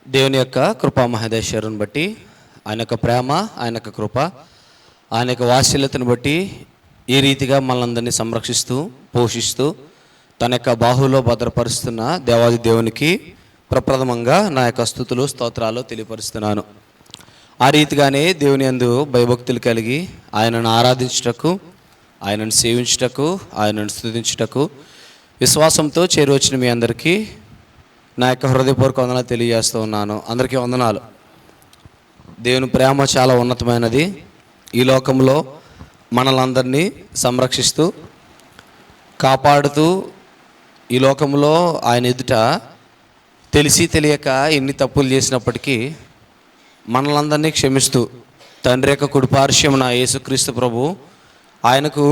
దేవుని యొక్క కృపా మహేశ్వరుని బట్టి, ఆయన యొక్క ప్రేమ, ఆయన యొక్క కృప, ఆయన యొక్క వాత్సల్యతను బట్టి ఈ రీతిగా మనల్ని సంరక్షిస్తూ పోషిస్తూ తన యొక్క బాహులో భద్రపరుస్తున్న దేవాది దేవునికి ప్రప్రథమంగా నా యొక్క స్తుతులు స్తోత్రాలు తెలియపరుస్తున్నాను. ఆ రీతిగానే దేవుని యందు భయభక్తులు కలిగి ఆయనను ఆరాధించుటకు, ఆయనను సేవించుటకు, ఆయనను స్తుతించుటకు విశ్వాసంతో చేరువచ్చిన మీ అందరికీ నా యొక్క హృదయపూర్వక వందనాలు తెలియజేస్తూ ఉన్నాను. అందరికీ వందనాలు. దేవుని ప్రేమ చాలా ఉన్నతమైనది. ఈ లోకంలో మనలందరినీ సంరక్షిస్తూ కాపాడుతూ ఈ లోకంలో ఆయన ఎదుట తెలిసి తెలియక ఎన్ని తప్పులు చేసినప్పటికీ మనలందరినీ క్షమిస్తూ తండ్రి యొక్క కుడిపార్శ్వమున యేసుక్రీస్తు ప్రభు ఆయనకు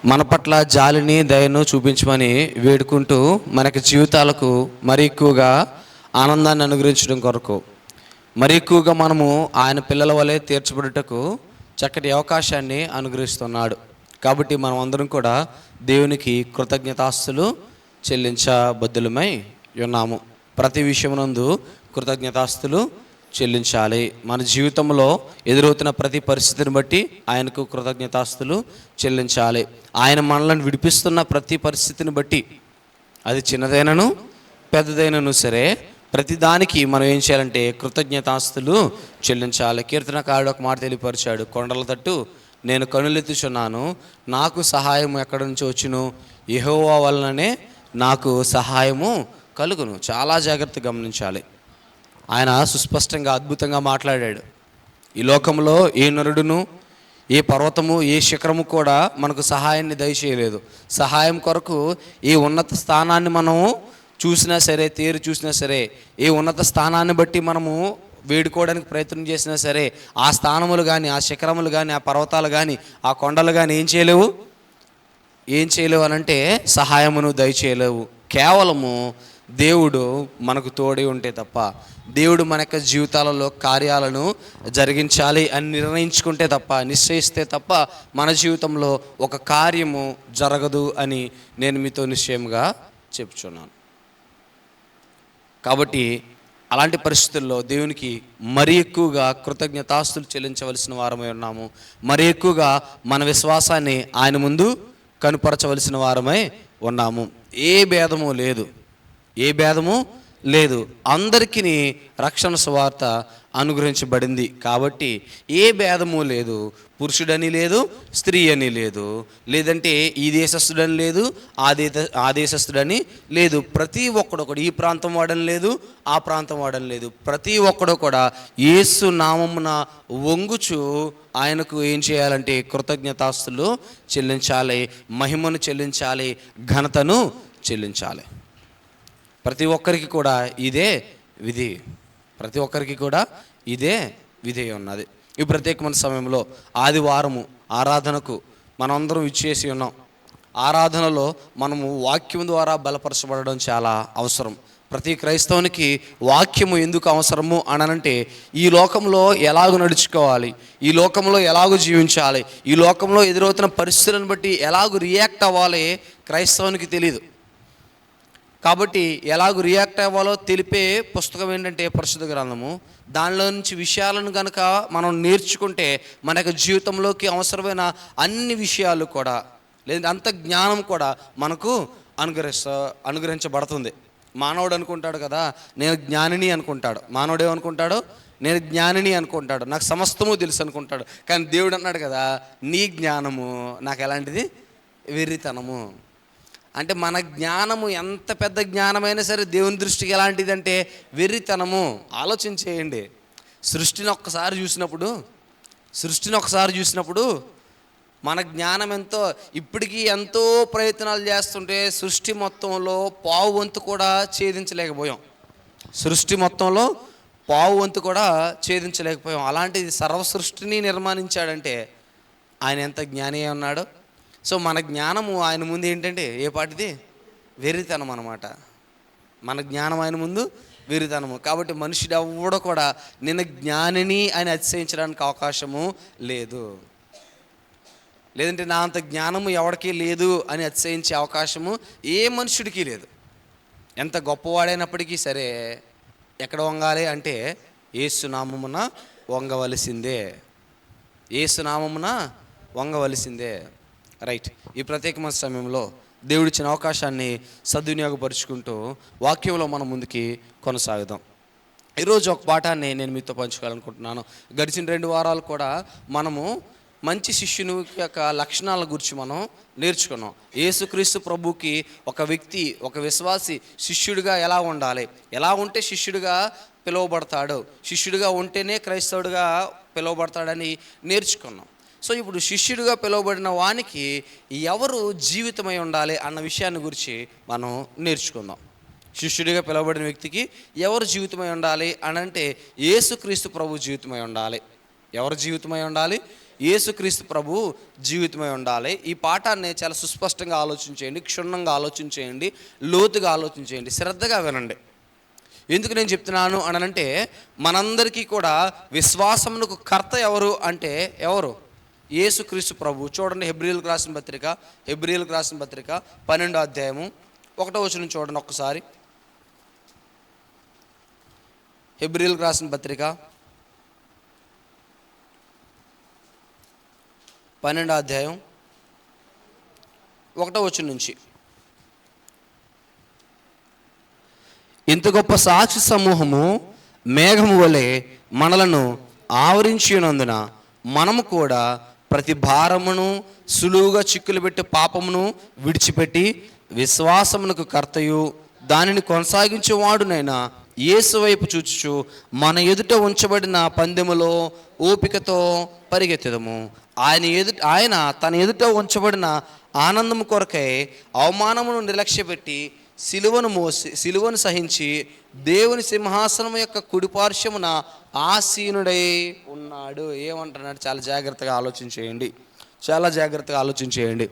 మన పట్ల జాలిని దయను చూపించమని వేడుకుంటూ మనకి జీవితాలకు మరీ ఎక్కువగా ఆనందాన్ని అనుగ్రహించడం కొరకు, మరీ ఎక్కువగా మనము ఆయన పిల్లల వలె తీర్చబడుటకు చక్కటి అవకాశాన్ని అనుగ్రహిస్తున్నాడు. కాబట్టి మనం అందరం కూడా దేవునికి కృతజ్ఞతాస్తులు చెల్లించబద్దులమై ఉన్నాము. ప్రతి విషయమునందు కృతజ్ఞతాస్తులు చెల్లించాలి. మన జీవితంలో ఎదురవుతున్న ప్రతి పరిస్థితిని బట్టి ఆయనకు కృతజ్ఞతాస్తులు చెల్లించాలి. ఆయన మనల్ని విడిపిస్తున్న ప్రతి పరిస్థితిని బట్టి, అది చిన్నదైనను పెద్దదైనను సరే, ప్రతిదానికి మనం ఏం చేయాలంటే కృతజ్ఞతాస్తులు చెల్లించాలి. కీర్తనకారుడు ఒక మాట తెలియపరిచాడు, కొండల తట్టు నేను కనులెత్తుచున్నాను, నాకు సహాయం ఎక్కడి నుంచి వచ్చును, యెహోవా వలననే నాకు సహాయము కలుగును. చాలా జాగ్రత్తగా గమనించాలి. ఆయన సుస్పష్టంగా అద్భుతంగా మాట్లాడాడు. ఈ లోకంలో ఏ నరుడును, ఏ పర్వతము, ఏ శిఖరము కూడా మనకు సహాయాన్ని దయచేయలేదు. సహాయం కొరకు ఏ ఉన్నత స్థానాన్ని మనము చూసినా సరే, తేరు చూసినా సరే, ఏ ఉన్నత స్థానాన్ని బట్టి మనము వేడుకోవడానికి ప్రయత్నం చేసినా సరే, ఆ స్థానములు కానీ, ఆ శిఖరములు కానీ, ఆ పర్వతాలు కానీ, ఆ కొండలు కానీ ఏం చేయలేవు అనంటే సహాయమును దయచేయలేవు. కేవలము దేవుడు మనకు తోడి ఉంటే తప్ప, దేవుడు మన యొక్క జీవితాలలో కార్యాలను జరిగించాలి అని నిర్ణయించుకుంటే తప్ప, నిశ్చయిస్తే తప్ప మన జీవితంలో ఒక కార్యము జరగదు అని నేను మీతో నిశ్చయంగా చెప్తున్నాను. కాబట్టి అలాంటి పరిస్థితుల్లో దేవునికి మరీ ఎక్కువగా కృతజ్ఞతాస్తులు చెల్లించవలసిన వారమై ఉన్నాము. మరీ ఎక్కువగా మన విశ్వాసాన్ని ఆయన ముందు కనుపరచవలసిన వారమై ఉన్నాము. ఏ భేదము లేదు. అందరికీ రక్షణ సువార్త అనుగ్రహించబడింది. కాబట్టి ఏ భేదము లేదు. పురుషుడని లేదు, స్త్రీ అని లేదు, లేదంటే ఈ దేశస్థుడని లేదు, ఆ దేశస్థుడని లేదు. ప్రతి ఒక్కడు కూడా ఈ ప్రాంతం వాడని లేదు, ఆ ప్రాంతం వాడని లేదు. ప్రతి ఒక్కడు కూడా యేసు నామమున వంగుచు ఆయనకు ఏం చేయాలంటే కృతజ్ఞతాస్తులు చెల్లించాలి, మహిమను చెల్లించాలి, ఘనతను చెల్లించాలి. ప్రతి ఒక్కరికి కూడా ఇదే విధి. విధి ఉన్నది. ఈ ప్రత్యేకమైన సమయంలో ఆదివారము ఆరాధనకు మనందరం ఇచ్చేసి ఉన్నాం. ఆరాధనలో మనము వాక్యం ద్వారా బలపరచబడడం చాలా అవసరం. ప్రతి క్రైస్తవునికి వాక్యము ఎందుకు అవసరము అనంటే, ఈ లోకంలో ఎలాగో నడుచుకోవాలి, ఈ లోకంలో ఎలాగో జీవించాలి, ఈ లోకంలో ఎదురవుతున్న పరిస్థితులను బట్టి ఎలాగో రియాక్ట్ అవ్వాలి క్రైస్తవునికి తెలియదు. కాబట్టి ఎలాగో రియాక్ట్ అవ్వాలో తెలిపే పుస్తకం ఏంటంటే పరిశుద్ధ గ్రంథము. దానిలో నుంచి విషయాలను కనుక మనం నేర్చుకుంటే మన యొక్క జీవితంలోకి అవసరమైన అన్ని విషయాలు కూడా, లేదంటే అంత జ్ఞానం కూడా మనకు అనుగ్రహించబడుతుంది. మానవుడు అనుకుంటాడు కదా, నేను జ్ఞానిని అనుకుంటాడు. మానవుడు ఏమనుకుంటాడు? నేను జ్ఞానిని అనుకుంటాడు, నాకు సమస్తము తెలుసు అనుకుంటాడు. కానీ దేవుడు అన్నాడు కదా, నీ జ్ఞానము నాకు ఎలాంటిది? వెర్రితనము. అంటే మన జ్ఞానము ఎంత పెద్ద జ్ఞానమైనా సరే దేవుని దృష్టికి ఎలాంటిదంటే వెర్రితనము. ఆలోచించేయండి. సృష్టిని ఒక్కసారి చూసినప్పుడు మన జ్ఞానం ఇప్పటికీ ఎంతో ప్రయత్నాలు చేస్తుంటే సృష్టి మొత్తంలో పావు వంతు కూడా ఛేదించలేకపోయాం. అలాంటిది సర్వ సృష్టిని నిర్మాణించాడంటే ఆయన ఎంత జ్ఞాని ఉన్నాడు. సో మన జ్ఞానము ఆయన ముందు ఏంటంటే ఏ పాటిది? వెర్రితనం అన్నమాట. మన జ్ఞానం ఆయన ముందు వెర్రితనము. కాబట్టి మనుషుడు ఎవడో కూడా నిన్న జ్ఞానిని అని అతిశయించడానికి అవకాశము లేదు. లేదంటే నా అంత జ్ఞానము ఎవరికీ లేదు అని అతిశయించే అవకాశము ఏ మనుషుడికి లేదు. ఎంత గొప్పవాడైనప్పటికీ సరే ఎక్కడ వంగాలి అంటే యేసునామమున వంగవలసిందే, యేసునామమున వంగవలసిందే. రైట్. ఈ ప్రత్యేకమైన సమయంలో దేవుడిచ్చిన అవకాశాన్ని సద్వినియోగపరుచుకుంటూ వాక్యంలో మనం ముందుకి కొనసాగుదాం. ఈరోజు ఒక పాఠాన్ని నేను మీతో పంచుకోవాలనుకుంటున్నాను. గడిచిన 2 వారాలు కూడా మనము మంచి శిష్యుని యొక్క లక్షణాల గురించి మనం నేర్చుకున్నాం. యేసుక్రీస్తు ప్రభుకి ఒక వ్యక్తి, ఒక విశ్వాసి శిష్యుడిగా ఎలా ఉండాలి, ఎలా ఉంటే శిష్యుడిగా పిలువబడతాడు, శిష్యుడిగా ఉంటేనే క్రైస్తవుడిగా పిలువబడతాడని నేర్చుకున్నాం. సో ఇప్పుడు శిష్యుడిగా పిలువబడిన వానికి ఎవరు జీవితమై ఉండాలి అన్న విషయాన్ని గురించి మనం నేర్చుకుందాం. శిష్యుడిగా పిలువబడిన వ్యక్తికి ఎవరు జీవితమై ఉండాలి అని అంటే యేసుక్రీస్తు ప్రభు జీవితమై ఉండాలి. ఎవరు జీవితమై ఉండాలి? యేసుక్రీస్తు ప్రభు జీవితమై ఉండాలి. ఈ పాఠాన్ని చాలా సుస్పష్టంగా ఆలోచించేయండి, క్షుణ్ణంగా ఆలోచించేయండి, లోతుగా ఆలోచించేయండి, శ్రద్ధగా వినండి. ఎందుకు నేను చెప్తున్నాను అని అంటే మనందరికీ కూడా విశ్వాసమునకు కర్త ఎవరు అంటే ఎవరు? యేసుక్రీస్తు ప్రభు. చూడండి, హెబ్రీయులకు రాసిన పత్రిక 12వ అధ్యాయము 1వ వచనం చూడండి ఒక్కసారి. హెబ్రీయులకు రాసిన పత్రిక 12వ అధ్యాయం 1వ వచనం నుంచి. ఇంత గొప్ప సాక్షి సమూహము మేఘము వలె మనలను ఆవరించి ఉన్నందున మనము కూడా ప్రతి భారమును సులువుగా చిక్కులు పెట్టి పాపమును విడిచిపెట్టి విశ్వాసమునకు కర్తయు దానిని కొనసాగించేవాడునైనా యేసు వైపు చూచుచు మన ఎదుట ఉంచబడిన పందెములో ఓపికతో పరిగెత్తెదము. ఆయన తన ఎదుట ఉంచబడిన ఆనందము కొరకై అవమానమును నిర్లక్ష్యపెట్టి సిలువను సహించి దేవుని సింహాసనం యొక్క కుడిపార్శ్వమున ఆసీనుడై ఉన్నాడు. ఏమంటున్నాడు? చాలా జాగ్రత్తగా ఆలోచించేయండి.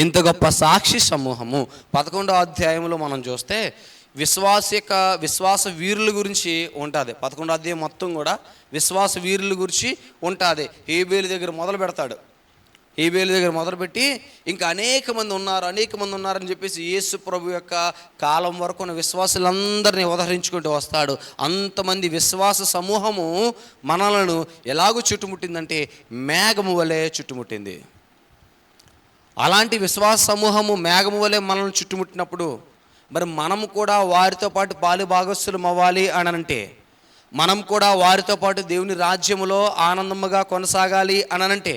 ఇంత గొప్ప సాక్షి సమూహము 11వ అధ్యాయంలో మనం చూస్తే విశ్వాస వీరుల గురించి ఉంటుంది. 11వ అధ్యాయం మొత్తం కూడా విశ్వాస వీరుల గురించి ఉంటుంది. హేబేలు దగ్గర మొదలుపెట్టి ఇంకా అనేక మంది ఉన్నారని చెప్పేసి యేసు ప్రభు యొక్క కాలం వరకు ఉన్న విశ్వాసులందరినీ ఉదహరించుకుంటూ వస్తాడు. అంతమంది విశ్వాస సమూహము మనలను ఎలాగూ చుట్టుముట్టిందంటే మేఘము వలె చుట్టుముట్టింది. అలాంటి విశ్వాస సమూహము మేఘము వలె మనల్ని చుట్టుముట్టినప్పుడు మరి మనము కూడా వారితో పాటు పాలు భాగస్థులం అవ్వాలి అని అంటే, మనం కూడా వారితో పాటు దేవుని రాజ్యములో ఆనందముగా కొనసాగాలి అని అంటే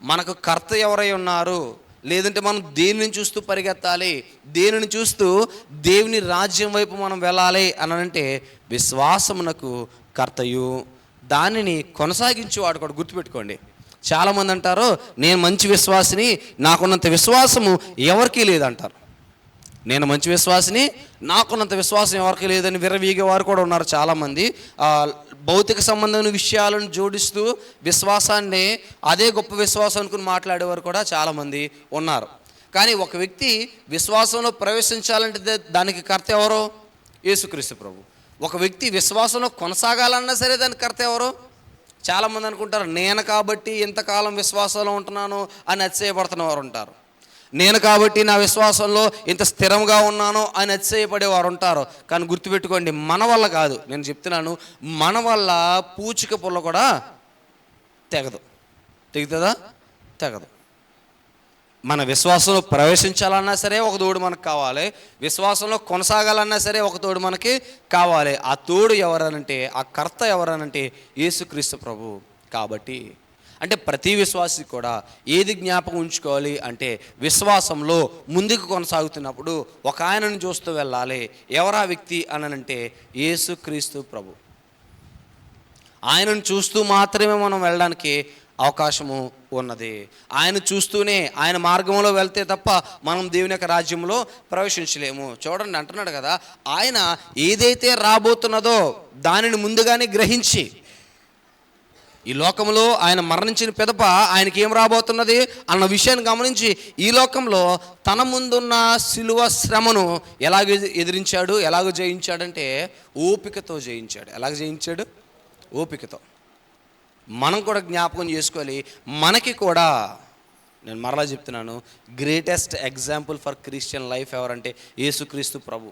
మనకు కర్త ఎవరై ఉన్నారు? లేదంటే మనం దేనిని చూస్తూ పరిగెత్తాలి, దేనిని చూస్తూ దేవుని రాజ్యం వైపు మనం వెళ్ళాలి అని అంటే విశ్వాసమునకు కర్తయు దానిని కొనసాగించేవాడు కూడా. గుర్తుపెట్టుకోండి, చాలామంది అంటారు నేను మంచి విశ్వాసిని, నాకున్నంత విశ్వాసము ఎవరికీ లేదంటారు. నేను మంచి విశ్వాసిని, నాకున్నంత విశ్వాసం ఎవరికి లేదని విర్రవీగే వారు కూడా ఉన్నారు చాలామంది. భౌతిక సంబంధమైన విషయాలను జోడిస్తూ విశ్వాసాన్ని అదే గొప్ప విశ్వాసం అనుకుని మాట్లాడేవారు కూడా చాలామంది ఉన్నారు. కానీ ఒక వ్యక్తి విశ్వాసంలో ప్రవేశించాలంటే దానికి కర్త ఎవరో? యేసుక్రీస్తు ప్రభు. ఒక వ్యక్తి విశ్వాసంలో కొనసాగాలన్నా సరే దానికి కర్త ఎవరో? చాలామంది అనుకుంటారు నేను కాబట్టి ఇంతకాలం విశ్వాసంలో ఉంటున్నాను అని అతిశయపడుతున్న వారు ఉంటారు. నేను కాబట్టి నా విశ్వాసంలో ఇంత స్థిరంగా ఉన్నాను అని అతిశయపడేవారు ఉంటారు. కానీ గుర్తుపెట్టుకోండి, మన వల్ల కాదు. నేను చెప్తున్నాను, మన వల్ల పూచిక పుల్ల కూడా తెగుతుందా? తెగదు. మన విశ్వాసంలో ప్రవేశించాలన్నా సరే ఒక తోడు మనకు కావాలి, విశ్వాసంలో కొనసాగాలన్నా సరే ఒక తోడు మనకి కావాలి. ఆ తోడు ఎవరనంటే, ఆ కర్త ఎవరనంటే యేసుక్రీస్తు ప్రభు. కాబట్టి అంటే ప్రతి విశ్వాసి కూడా ఏది జ్ఞాపకం ఉంచుకోవాలి అంటే విశ్వాసంలో ముందుకు కొనసాగుతున్నప్పుడు ఒక ఆయనను చూస్తూ వెళ్ళాలి. ఎవరా వ్యక్తి అనంటే యేసుక్రీస్తు ప్రభు. ఆయనను చూస్తూ మాత్రమే మనం వెళ్ళడానికి అవకాశము ఉన్నది. ఆయన చూస్తూనే ఆయన మార్గంలో వెళ్తే తప్ప మనం దేవుని యొక్క రాజ్యంలో ప్రవేశించలేము. చూడండి, అంటున్నాడు కదా, ఆయన ఏదైతే రాబోతున్నదో దానిని ముందుగానే గ్రహించి, ఈ లోకంలో ఆయన మరణించిన పిదప ఆయనకి ఏం రాబోతున్నది అన్న విషయాన్ని గమనించి ఈ లోకంలో తన ముందున్న శిలువ శ్రమను ఎలాగ ఎదిరించాడు, ఎలాగ జయించాడంటే ఓపికతో జయించాడు. ఎలాగ జయించాడు? ఓపికతో. మనం కూడా జ్ఞాపకం చేసుకోవాలి. మనకి కూడా, నేను మరలా చెప్తున్నాను, greatest example for Christian life ఎవరంటే యేసుక్రీస్తు ప్రభు.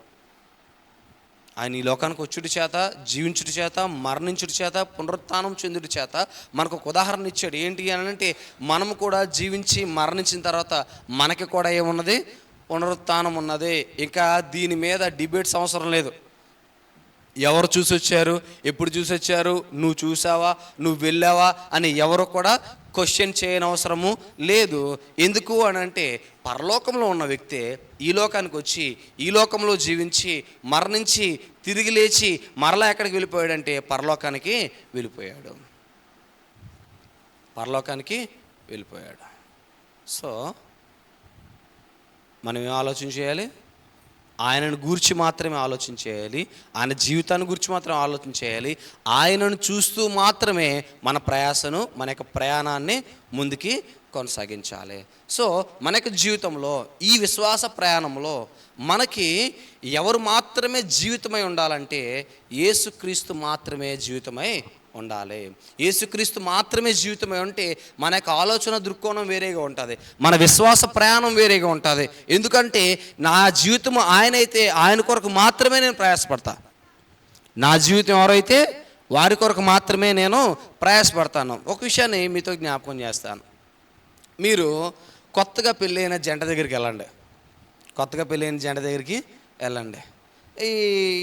ఆయన ఈ లోకానికి వచ్చుడి చేత, జీవించుడి చేత, మరణించుడి చేత, పునరుత్థానం చెందుడి చేత మనకు ఒక ఉదాహరణ ఇచ్చాడు. ఏంటి అని అంటే, మనము కూడా జీవించి మరణించిన తర్వాత మనకి కూడా ఏమున్నది? పునరుత్థానం ఉన్నది. ఇంకా దీని మీద డిబేట్స్ అవసరం లేదు. ఎవరు చూసి వచ్చారు, ఎప్పుడు చూసి వచ్చారు, నువ్వు చూసావా, నువ్వు వెళ్ళావా అని ఎవరు కూడా క్వశ్చన్ చేయనవసరము లేదు. ఎందుకు అని అంటే, పరలోకంలో ఉన్న వ్యక్తే ఈ లోకానికి వచ్చి ఈ లోకంలో జీవించి మరణించి తిరిగి లేచి మరలా ఎక్కడికి వెళ్ళిపోయాడంటే పరలోకానికి వెళ్ళిపోయాడు. పరలోకానికి వెళ్ళిపోయాడు. సో మనం ఏం ఆలోచన చేయాలి? ఆయనను గూర్చి మాత్రమే ఆలోచన చేయాలి. ఆయన జీవితాన్ని గురించి మాత్రమే ఆలోచన చేయాలి. ఆయనను చూస్తూ మాత్రమే మన ప్రయాసను, మన యొక్క ప్రయాణాన్ని ముందుకి కొనసాగించాలి. సో మన యొక్క జీవితంలో, ఈ విశ్వాస ప్రయాణంలో మనకి ఎవరు మాత్రమే జీవితమై ఉండాలంటే యేసుక్రీస్తు మాత్రమే జీవితమై ఉండాలి. యేసుక్రీస్తు మాత్రమే జీవితమై ఉంటే మన యొక్క ఆలోచన దృక్కోణం వేరేగా ఉంటుంది, మన విశ్వాస ప్రయాణం వేరేగా ఉంటుంది. ఎందుకంటే నా జీవితం ఆయనైతే ఆయన కొరకు మాత్రమే నేను ప్రయాసపడతా. నా జీవితం ఎవరైతే వారి కొరకు మాత్రమే నేను ప్రయాసపడతాను. ఒక విషయాన్ని మీతో జ్ఞాపకం చేస్తాను. మీరు కొత్తగా పెళ్ళైన జంట దగ్గరికి వెళ్ళండి. కొత్తగా పెళ్ళైన జంట దగ్గరికి వెళ్ళండి. ఈ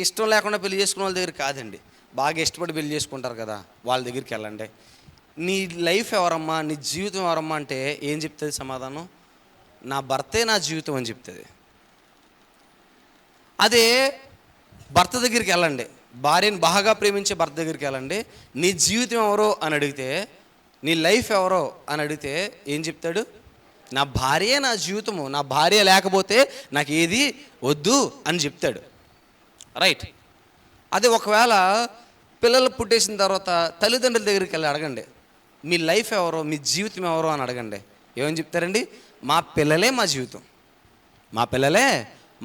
ఇష్టం లేకుండా పెళ్లి చేసుకున్న వాళ్ళ దగ్గర కాదండి, బాగా ఇష్టపడి పెళ్లి చేసుకుంటారు కదా, వాళ్ళ దగ్గరికి వెళ్ళండి. నీ లైఫ్ ఎవరమ్మా, నీ జీవితం ఎవరమ్మా అంటే ఏం చెప్తుంది సమాధానం? నా భర్తే నా జీవితం అని చెప్తుంది. అదే భర్త దగ్గరికి వెళ్ళండి, భార్యను బాగా ప్రేమించే భర్త దగ్గరికి వెళ్ళండి. నీ జీవితం ఎవరో అని అడిగితే, నీ లైఫ్ ఎవరో అని అడిగితే ఏం చెప్తాడు? నా భార్యే నా జీవితము, నా భార్య లేకపోతే నాకు ఏది వద్దు అని చెప్తాడు. రైట్. అదే ఒకవేళ పిల్లలు పుట్టేసిన తర్వాత తల్లిదండ్రుల దగ్గరికి వెళ్ళి అడగండి, మీ లైఫ్ ఎవరో, మీ జీవితం ఎవరో అని అడగండి. ఏమని చెప్తారండి? మా పిల్లలే మా జీవితం, మా పిల్లలే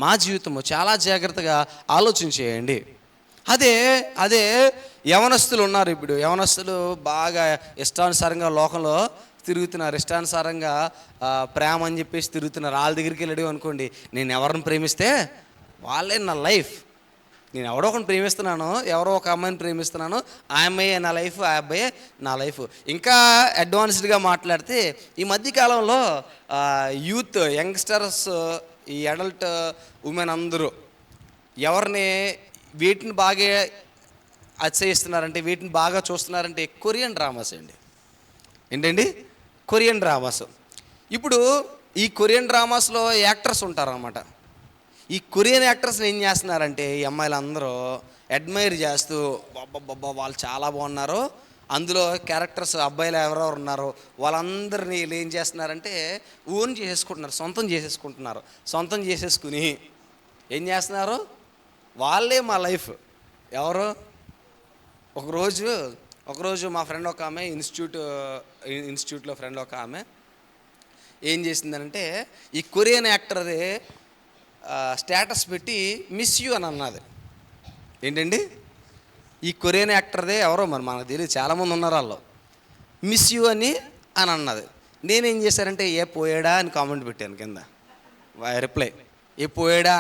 మా జీవితము. చాలా జాగ్రత్తగా ఆలోచన చేయండి. అదే యవనస్తులు ఉన్నారు. ఇప్పుడు యవనస్తులు బాగా ఇష్టానుసారంగా లోకంలో తిరుగుతున్నారు, ఇష్టానుసారంగా ప్రేమ అని చెప్పేసి తిరుగుతున్నారు. వాళ్ళ దగ్గరికి వెళ్ళడం అనుకోండి, నేను ఎవరిని ప్రేమిస్తే వాళ్ళే నా లైఫ్. నేను ఎవరో ఒకరిని ప్రేమిస్తున్నాను, ఎవరో ఒక అమ్మాయిని ప్రేమిస్తున్నాను, ఆ అమ్మాయి నా లైఫ్, ఆ అబ్బాయి నా లైఫ్. ఇంకా అడ్వాన్స్డ్గా మాట్లాడితే ఈ మధ్యకాలంలో యూత్, యంగ్స్టర్స్, ఈ అడల్ట్ ఉమెన్ అందరూ ఎవరిని, వీటిని బాగా అతిశయిస్తున్నారంటే, వీటిని బాగా చూస్తున్నారంటే కొరియన్ డ్రామాస్ అండి. ఏంటండి? Korean dramas. ఇప్పుడు ఈ కొరియన్ డ్రామాస్లో యాక్టర్స్ ఉంటారన్నమాట. ఈ కొరియన్ యాక్టర్స్ని ఏం చేస్తున్నారంటే ఈ అమ్మాయిలు అందరూ అడ్మైర్ చేస్తూ, బాబా వాళ్ళు చాలా బాగున్నారు, అందులో క్యారెక్టర్స్ అబ్బాయిలు ఎవరెవరు ఉన్నారో వాళ్ళందరినీ వీళ్ళు ఏం చేస్తున్నారంటే ఓన్ చేసేసుకుంటున్నారు, సొంతం చేసేసుకుని ఏం చేస్తున్నారు? వాళ్ళే మా లైఫ్. ఎవరు? ఒకరోజు మా ఫ్రెండ్ ఒక ఆమె, ఇన్స్టిట్యూట్లో ఫ్రెండ్ ఒక ఆమె ఏం చేసిందంటే, ఈ కొరియన్ యాక్టర్దే స్టేటస్ పెట్టి మిస్ యూ అని అన్నది. ఏంటండి? ఈ కొరియన్ యాక్టర్దే ఎవరో మరి మనకు తెలియదు, చాలామంది ఉన్నారు వాళ్ళు. మిస్ యూ అని అన్నది. నేనేం చేశానంటే ఏ పోయాడా అని కామెంట్ పెట్టాను కింద రిప్లై. ఏ పోయాడా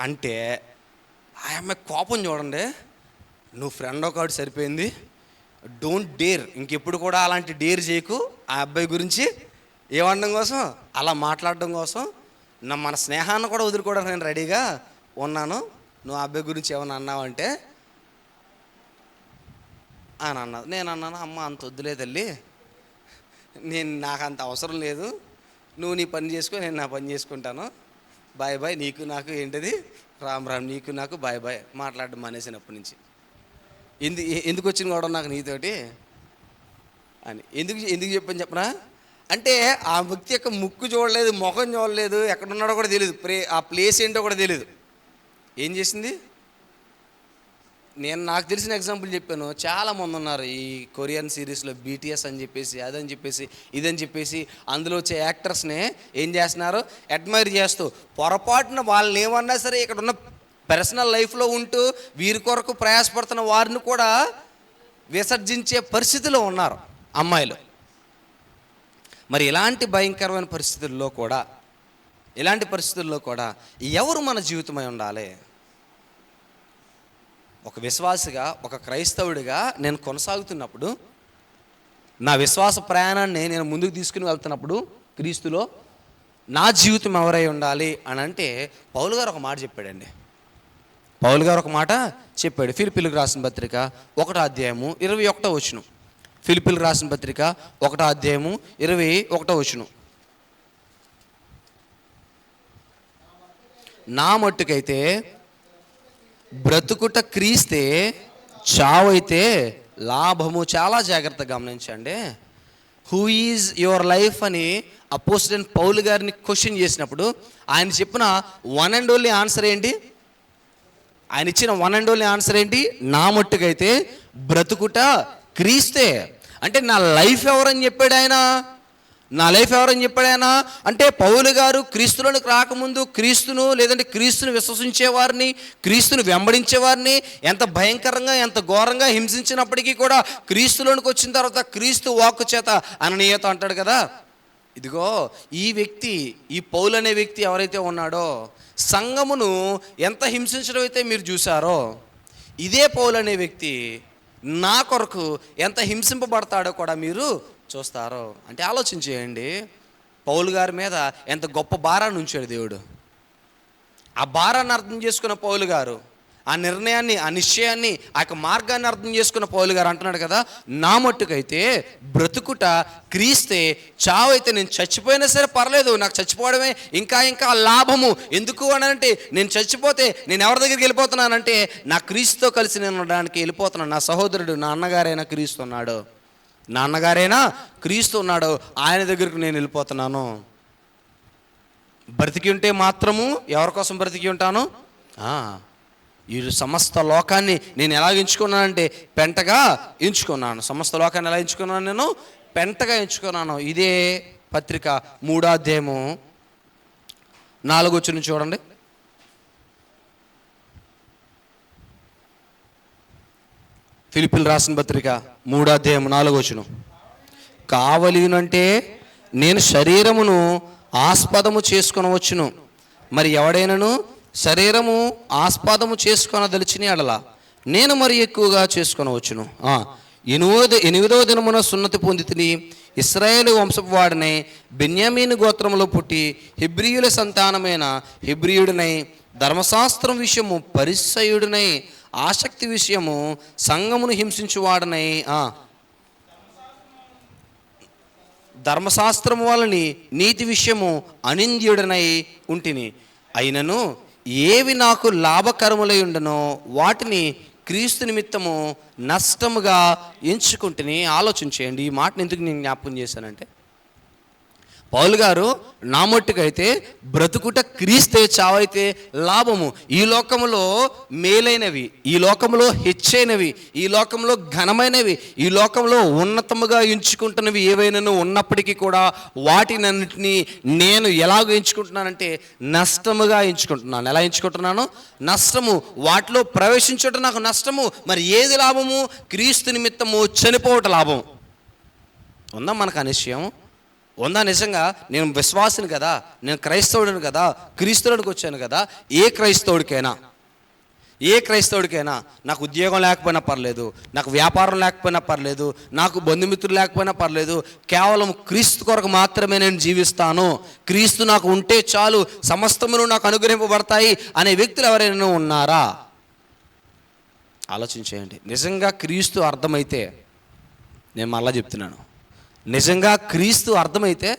అంటే ఆ అమ్మాయి కోపం చూడండి. నువ్వు ఫ్రెండ్ ఒకటి సరిపోయింది, డోంట్ డేర్, ఇంకెప్పుడు కూడా అలాంటి డేర్ చేయకు. ఆ అబ్బాయి గురించి ఏమనడం కోసం, అలా మాట్లాడడం కోసం మన స్నేహాన్ని కూడా వదులుకోవడానికి నేను రెడీగా ఉన్నాను. నువ్వు ఆ అబ్బాయి గురించి ఏమన్నా అన్నావంటే అని అన్నది. నేను అన్నాను, అమ్మ అంత వద్దులే తల్లి, నాకు అంత అవసరం లేదు, నువ్వు నీ పని చేసుకో, నేను నా పని చేసుకుంటాను, బాయ్ బాయ్, నీకు నాకు ఏంటిది రామ్ రామ్, నీకు నాకు బాయ్ బాయ్. మాట్లాడడం మానేసినప్పటి నుంచి ఎందుకు వచ్చిన కూడా నాకు నీతోటి అని ఎందుకు చెప్పని చెప్పనా అంటే, ఆ వ్యక్తి యొక్క ముక్కు చూడలేదు, ముఖం చూడలేదు, ఎక్కడున్నాడో కూడా తెలియదు, ఆ ప్లేస్ ఏంటో కూడా తెలియదు. ఏం చేసింది? నాకు తెలిసిన ఎగ్జాంపుల్ చెప్పాను. చాలామంది ఉన్నారు ఈ కొరియన్ సిరీస్లో, BTS అని చెప్పేసి, అదని చెప్పేసి, ఇదని చెప్పేసి అందులో వచ్చే యాక్టర్స్ని ఏం చేస్తున్నారు? అడ్మైర్ చేస్తూ, పొరపాటున వాళ్ళని ఏమన్నా సరే ఇక్కడ ఉన్న పర్సనల్ లైఫ్లో ఉంటూ వీరి కొరకు ప్రయాసపడుతున్న వారిని కూడా విసర్జించే పరిస్థితిలో ఉన్నారు అమ్మాయిలు. మరి ఇలాంటి భయంకరమైన పరిస్థితుల్లో కూడా ఎవరు మన జీవితమై ఉండాలి? ఒక విశ్వాసిగా, ఒక క్రైస్తవుడిగా నేను కొనసాగుతున్నప్పుడు, నా విశ్వాస ప్రయాణాన్ని నేను ముందుకు తీసుకుని వెళ్తున్నప్పుడు క్రీస్తులో నా జీవితం ఎవరై ఉండాలి అని అంటే పౌలు గారు ఒక మాట చెప్పాడండి. పౌలు గారు ఒక మాట చెప్పాడు. ఫిలిప్పీలకు రాసిన పత్రిక 1:21. ఫిలిప్పీలకు రాసిన పత్రిక 1:21. నా మట్టుకైతే బ్రతుకుట క్రీస్తే, చావైతే లాభము. చాలా జాగ్రత్తగా గమనించండి. హూ ఈజ్ యువర్ లైఫ్ అని అపోస్టల్ పౌలు గారిని క్వశ్చన్ చేసినప్పుడు ఆయన చెప్పిన వన్ అండ్ ఓన్లీ ఆన్సర్ ఏంటి? ఆయన ఇచ్చిన వన్ అండ్ ఓన్లీ ఆన్సర్ ఏంటి? నా మట్టుకైతే బ్రతుకుట క్రీస్తే. అంటే నా లైఫ్ ఎవరని చెప్పాడు ఆయన? నా లైఫ్ ఎవరని చెప్పాడు ఆయన అంటే పౌలు గారు క్రీస్తులోనికి రాకముందు క్రీస్తును, లేదంటే క్రీస్తును విశ్వసించేవారిని, క్రీస్తును వెంబడించేవారిని ఎంత భయంకరంగా, ఎంత ఘోరంగా హింసించినప్పటికీ కూడా క్రీస్తులోనికి వచ్చిన తర్వాత క్రీస్తు వాక్కు చేత అననీయత అంటాడు కదా. ఇదిగో ఈ వ్యక్తి, ఈ పౌలు అనే వ్యక్తి ఎవరైతే ఉన్నాడో, సంఘమును ఎంత హింసించడం అయితే మీరు చూసారో, ఇదే పౌలు అనే వ్యక్తి నా కొరకు ఎంత హింసింపబడతాడో కూడా మీరు చూస్తారో. అంటే ఆలోచన చేయండి, పౌలు గారి మీద ఎంత గొప్ప భారాన్ని ఉంచాడు దేవుడు. ఆ భారాన్ని అర్థం చేసుకున్న పౌలు గారు, ఆ నిర్ణయాన్ని, ఆ నిశ్చయాన్ని, ఆ యొక్క మార్గాన్ని అర్థం చేసుకున్న పౌలు గారు అంటున్నాడు కదా, నా మట్టుకైతే బ్రతుకుట క్రీస్తే, చావైతే నేను చచ్చిపోయినా సరే పర్లేదు, నాకు చచ్చిపోవడమే ఇంకా లాభము. ఎందుకు అని అంటే నేను చచ్చిపోతే నేను ఎవరి దగ్గరికి వెళ్ళిపోతున్నానంటే నా క్రీస్తుతో కలిసి నేను ఉండడానికి వెళ్ళిపోతున్నాను. నా సహోదరుడు, నా అన్నగారైనా క్రీస్తు ఉన్నాడు, నా అన్నగారైనా క్రీస్తు ఉన్నాడు, ఆయన దగ్గరకు నేను వెళ్ళిపోతున్నాను. బ్రతికి ఉంటే మాత్రము ఎవరి కోసం బ్రతికి ఉంటాను? ఈ సమస్త లోకాన్ని నేను ఎలా ఎంచుకున్నానంటే పెంటగా ఎంచుకున్నాను. సమస్త లోకాన్ని ఎలా ఎంచుకున్నాను? నేను పెంటగా ఎంచుకున్నాను. ఇదే పత్రిక 3:4 చూడండి. ఫిలిప్పీలు రాసిన పత్రిక 3:4. కావలినంటే నేను శరీరమును ఆస్పదము చేసుకొనవచ్చును, మరి ఎవడైనాను శరీరము ఆస్పదము చేసుకొనదలిచిన ఎడల నేను మరి ఎక్కువగా చేసుకొనవచ్చును. 8వ దినమున సున్నతి పొందితిని, ఇశ్రాయేలు వంశపు వాడినై, బెన్యామీను గోత్రములో పుట్టి హెబ్రీయుల సంతానమైన హెబ్రీయుడినై, ధర్మశాస్త్రం విషయము పరిసయ్యుడినై, ఆసక్తి విషయము సంఘమును హింసించువాడనై, ధర్మశాస్త్రము వలని నీతి విషయము అనింద్యుడనై ఉంటిని. అయినను ఏవి నాకు లాభకరములై ఉండనో వాటిని క్రీస్తు నిమిత్తము నష్టముగా ఎంచుకుంటుని. ఆలోచన చేయండి, ఈ మాటను ఎందుకు నేను జ్ఞాపకం చేశానంటే, పౌలు గారు నా మట్టుకైతే బ్రతుకుట క్రీస్తే, చావైతే లాభము. ఈ లోకములో మేలైనవి, ఈ లోకంలో హెచ్చైనవి, ఈ లోకంలో ఘనమైనవి, ఈ లోకంలో ఉన్నతముగా ఎంచుకుంటున్నవి ఏవైనా ఉన్నప్పటికీ కూడా వాటినన్నిటినీ నేను ఎలాగ ఎంచుకుంటున్నానంటే నష్టముగా ఎంచుకుంటున్నాను. ఎలా ఎంచుకుంటున్నాను? నష్టము. వాటిలో ప్రవేశించడం నాకు నష్టము. మరి ఏది లాభము? క్రీస్తు నిమిత్తము చనిపోవటం లాభం. ఉందా మనకు ఆ నిశ్చయం? ఉందా? నిజంగా నేను విశ్వాసిని కదా, నేను క్రైస్తవుడిని కదా, క్రీస్తులోనికి వచ్చాను కదా. ఏ క్రైస్తవుడికైనా నాకు ఉద్యోగం లేకపోయినా పర్లేదు, నాకు వ్యాపారం లేకపోయినా పర్లేదు, నాకు బంధుమిత్రులు లేకపోయినా పర్లేదు, కేవలం క్రీస్తు కొరకు మాత్రమే నేను జీవిస్తాను, క్రీస్తు నాకు ఉంటే చాలు, సమస్తమును నాకు అనుగ్రహింపబడతాయి అనే వ్యక్తులు ఎవరైనా ఉన్నారా? ఆలోచించేయండి. నిజంగా క్రీస్తు అర్థమైతే, నేను మళ్ళా చెప్తున్నాను, నిజంగా క్రీస్తు అర్థమైతే,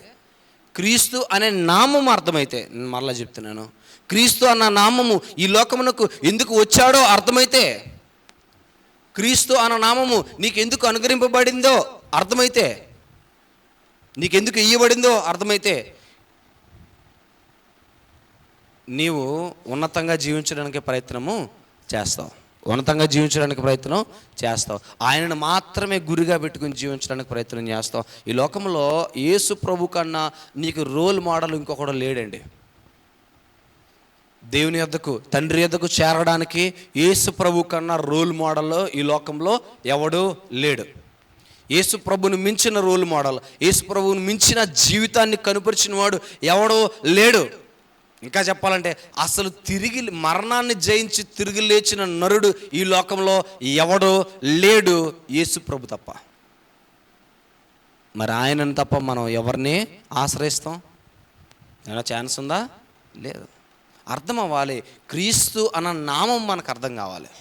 క్రీస్తు అనే నామము అర్థమైతే, నేను మరలా చెప్తున్నాను, క్రీస్తు అన్న నామము ఈ లోకమునకు ఎందుకు వచ్చాడో అర్థమైతే, క్రీస్తు అన్న నామము నీకు ఎందుకు అనుగ్రహింపబడిందో అర్థమైతే, నీకెందుకు ఇయ్యబడిందో అర్థమైతే, నీవు ఉన్నతంగా జీవించడానికి ప్రయత్నము చేస్తావు. ఉన్నతంగా జీవించడానికి ప్రయత్నం చేస్తావు. ఆయనను మాత్రమే గురిగా పెట్టుకుని జీవించడానికి ప్రయత్నం చేస్తావు. ఈ లోకంలో యేసు ప్రభు కన్నా నీకు రోల్ మోడల్ ఇంకొకడు లేడండి. దేవుని యొద్దకు, తండ్రి యొద్దకు చేరడానికి యేసు ప్రభు కన్నా రోల్ మోడల్ ఈ లోకంలో ఎవడూ లేడు. యేసు ప్రభుని మించిన రోల్ మోడల్, యేసు ప్రభువుని మించిన జీవితాన్ని కనుపరిచిన వాడు ఎవడో లేడు. ఇంకా చెప్పాలంటే అసలు తిరిగి మరణాన్ని జయించి తిరిగి లేచిన నరుడు ఈ లోకంలో ఎవడో లేడు, యేసు ప్రభు తప్ప. మరి ఆయనను తప్ప మనం ఎవరిని ఆశ్రయిస్తాం? ఏమైనా ఛాన్స్ ఉందా? లేదు. అర్థం అవ్వాలి, క్రీస్తు అన్న నామం మనకు అర్థం కావాలి.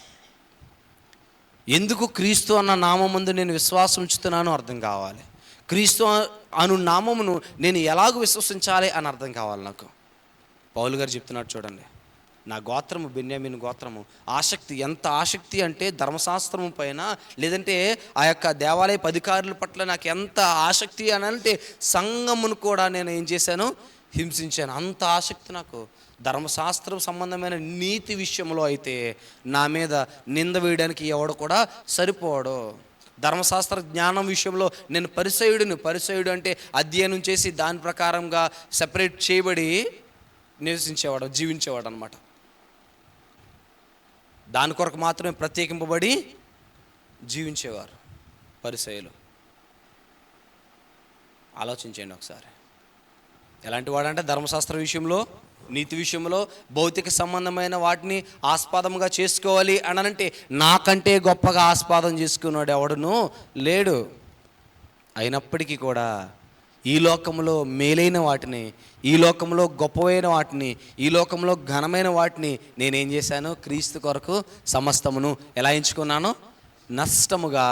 ఎందుకు క్రీస్తు అన్న నామం ముందు నేను విశ్వాసం ఉంచుతున్నానో అర్థం కావాలి. క్రీస్తు అను నామమును నేను ఎలాగ విశ్వసించాలి అని అర్థం కావాలి నాకు. పౌలు గారు చెప్తున్నాడు చూడండి, నా గోత్రము బెన్యామీను గోత్రము. ఆసక్తి, ఎంత ఆసక్తి అంటే ధర్మశాస్త్రము పైన, లేదంటే ఆ యొక్క దేవాలయ అధికారుల పట్ల నాకు ఎంత ఆసక్తి అని అంటే సంఘమును కూడా నేను ఏం చేశాను? హింసించాను. అంత ఆసక్తి నాకు. ధర్మశాస్త్రం సంబంధమైన నీతి విషయంలో అయితే నా మీద నింద వేయడానికి ఎవడు కూడా సరిపోడు. ధర్మశాస్త్ర జ్ఞానం విషయంలో నేను పరిసయుడు అంటే అధ్యయనం చేసి దాని ప్రకారంగా సెపరేట్ చేయబడి నివసించేవాడు, జీవించేవాడు అనమాట. దాని కొరకు మాత్రమే ప్రత్యేకింపబడి జీవించేవారు పరిసయ్యులు. ఆలోచించండి ఒకసారి. ఎలాంటి వాడంటే ధర్మశాస్త్ర విషయంలో, నీతి విషయంలో, భౌతిక సంబంధమైన వాటిని ఆస్పాదంగా చేసుకోవాలి అని అంటే నాకంటే గొప్పగా ఆస్పాదం చేసుకున్నాడు ఎవడును లేడు. అయినప్పటికీ కూడా ఈ లోకంలో మేలైన వాటిని, ఈ లోకంలో గొప్పవైన వాటిని, ఈ లోకంలో ఘనమైన వాటిని నేనేం చేశాను? క్రీస్తు కొరకు సమస్తమును ఎలా ఎంచుకున్నాను? నష్టముగా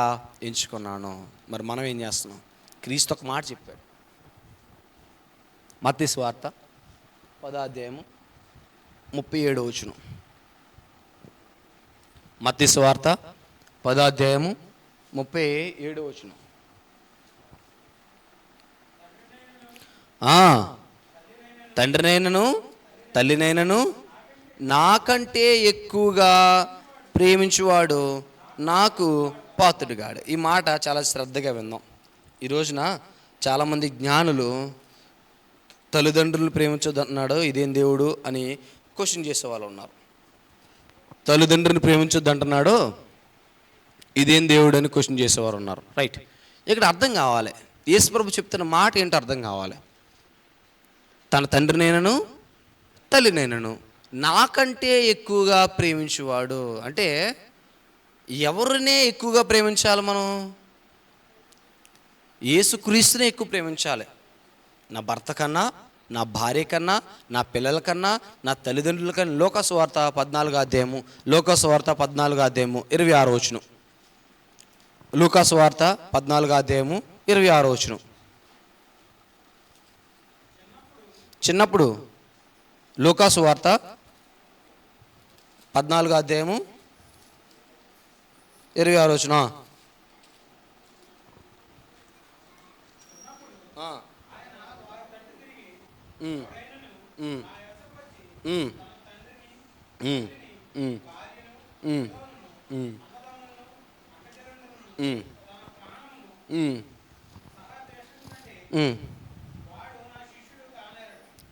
ఎంచుకున్నాను. మరి మనం ఏం చేస్తున్నాం? క్రీస్తు ఒక మాట చెప్పాడు. మత్తయి సువార్త 10:37. మత్తయి సువార్త 10:37. తండ్రినైనను తల్లినైనను నాకంటే ఎక్కువగా ప్రేమించువాడు నాకు పాత్రుడుగాడు. ఈ మాట చాలా శ్రద్ధగా విందాం. ఈ రోజున చాలామంది జ్ఞానులు తల్లిదండ్రులను ప్రేమించొద్దన్నాడు, ఇదేం దేవుడు అని క్వశ్చన్ చేసేవాళ్ళు ఉన్నారు. తల్లిదండ్రులను ప్రేమించొద్దు అంటున్నాడు, ఇదేం దేవుడు అని క్వశ్చన్ చేసేవారు ఉన్నారు. రైట్. ఇక్కడ అర్థం కావాలి, యేసు ప్రభు చెప్తున్న మాట ఏంటో అర్థం కావాలి. తన తండ్రినైనను తల్లినైనను నాకంటే ఎక్కువగా ప్రేమించేవాడు అంటే ఎవరినే ఎక్కువగా ప్రేమించాలి? మనం యేసుక్రీస్తునే ఎక్కువ ప్రేమించాలి. నా భర్త కన్నా, నా భార్య కన్నా, నా పిల్లల కన్నా, నా తల్లిదండ్రుల కన్నా. లూకాసు వార్త 14 లూకాసు వార్త 14:26. లూకాసు వార్త 14:26. చిన్నప్పుడు లూకాసు వార్త 14:26.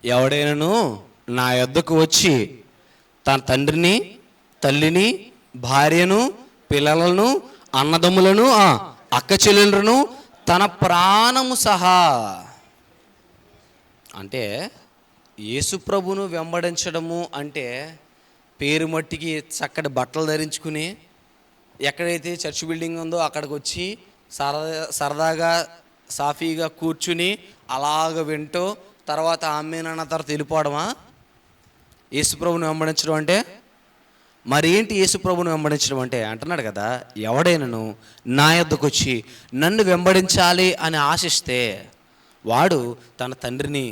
ఎవడైనను నా యొద్దకు వచ్చి తన తండ్రిని, తల్లిని, భార్యను, పిల్లలను, అన్నదమ్ములను, అక్క చెల్లెలను, తన ప్రాణము సహా, అంటే యేసుప్రభును వెంబడించడము అంటే పేరు మట్టికి చక్కటి బట్టలు ధరించుకుని ఎక్కడైతే చర్చ్ బిల్డింగ్ ఉందో అక్కడికి వచ్చి సరదాగా సాఫీగా కూర్చుని అలాగ వింటూ తర్వాత ఆమెనన్న తర్వాత వెళ్ళిపోవడమా యేసుప్రభుని వెంబడించడం అంటే? మరి ఏంటి యేసుప్రభుని వెంబడించడం అంటే? అంటున్నాడు కదా, ఎవడైనను నా యొద్దకు వచ్చి నన్ను వెంబడించాలి అని ఆశిస్తే వాడు తన తండ్రిని,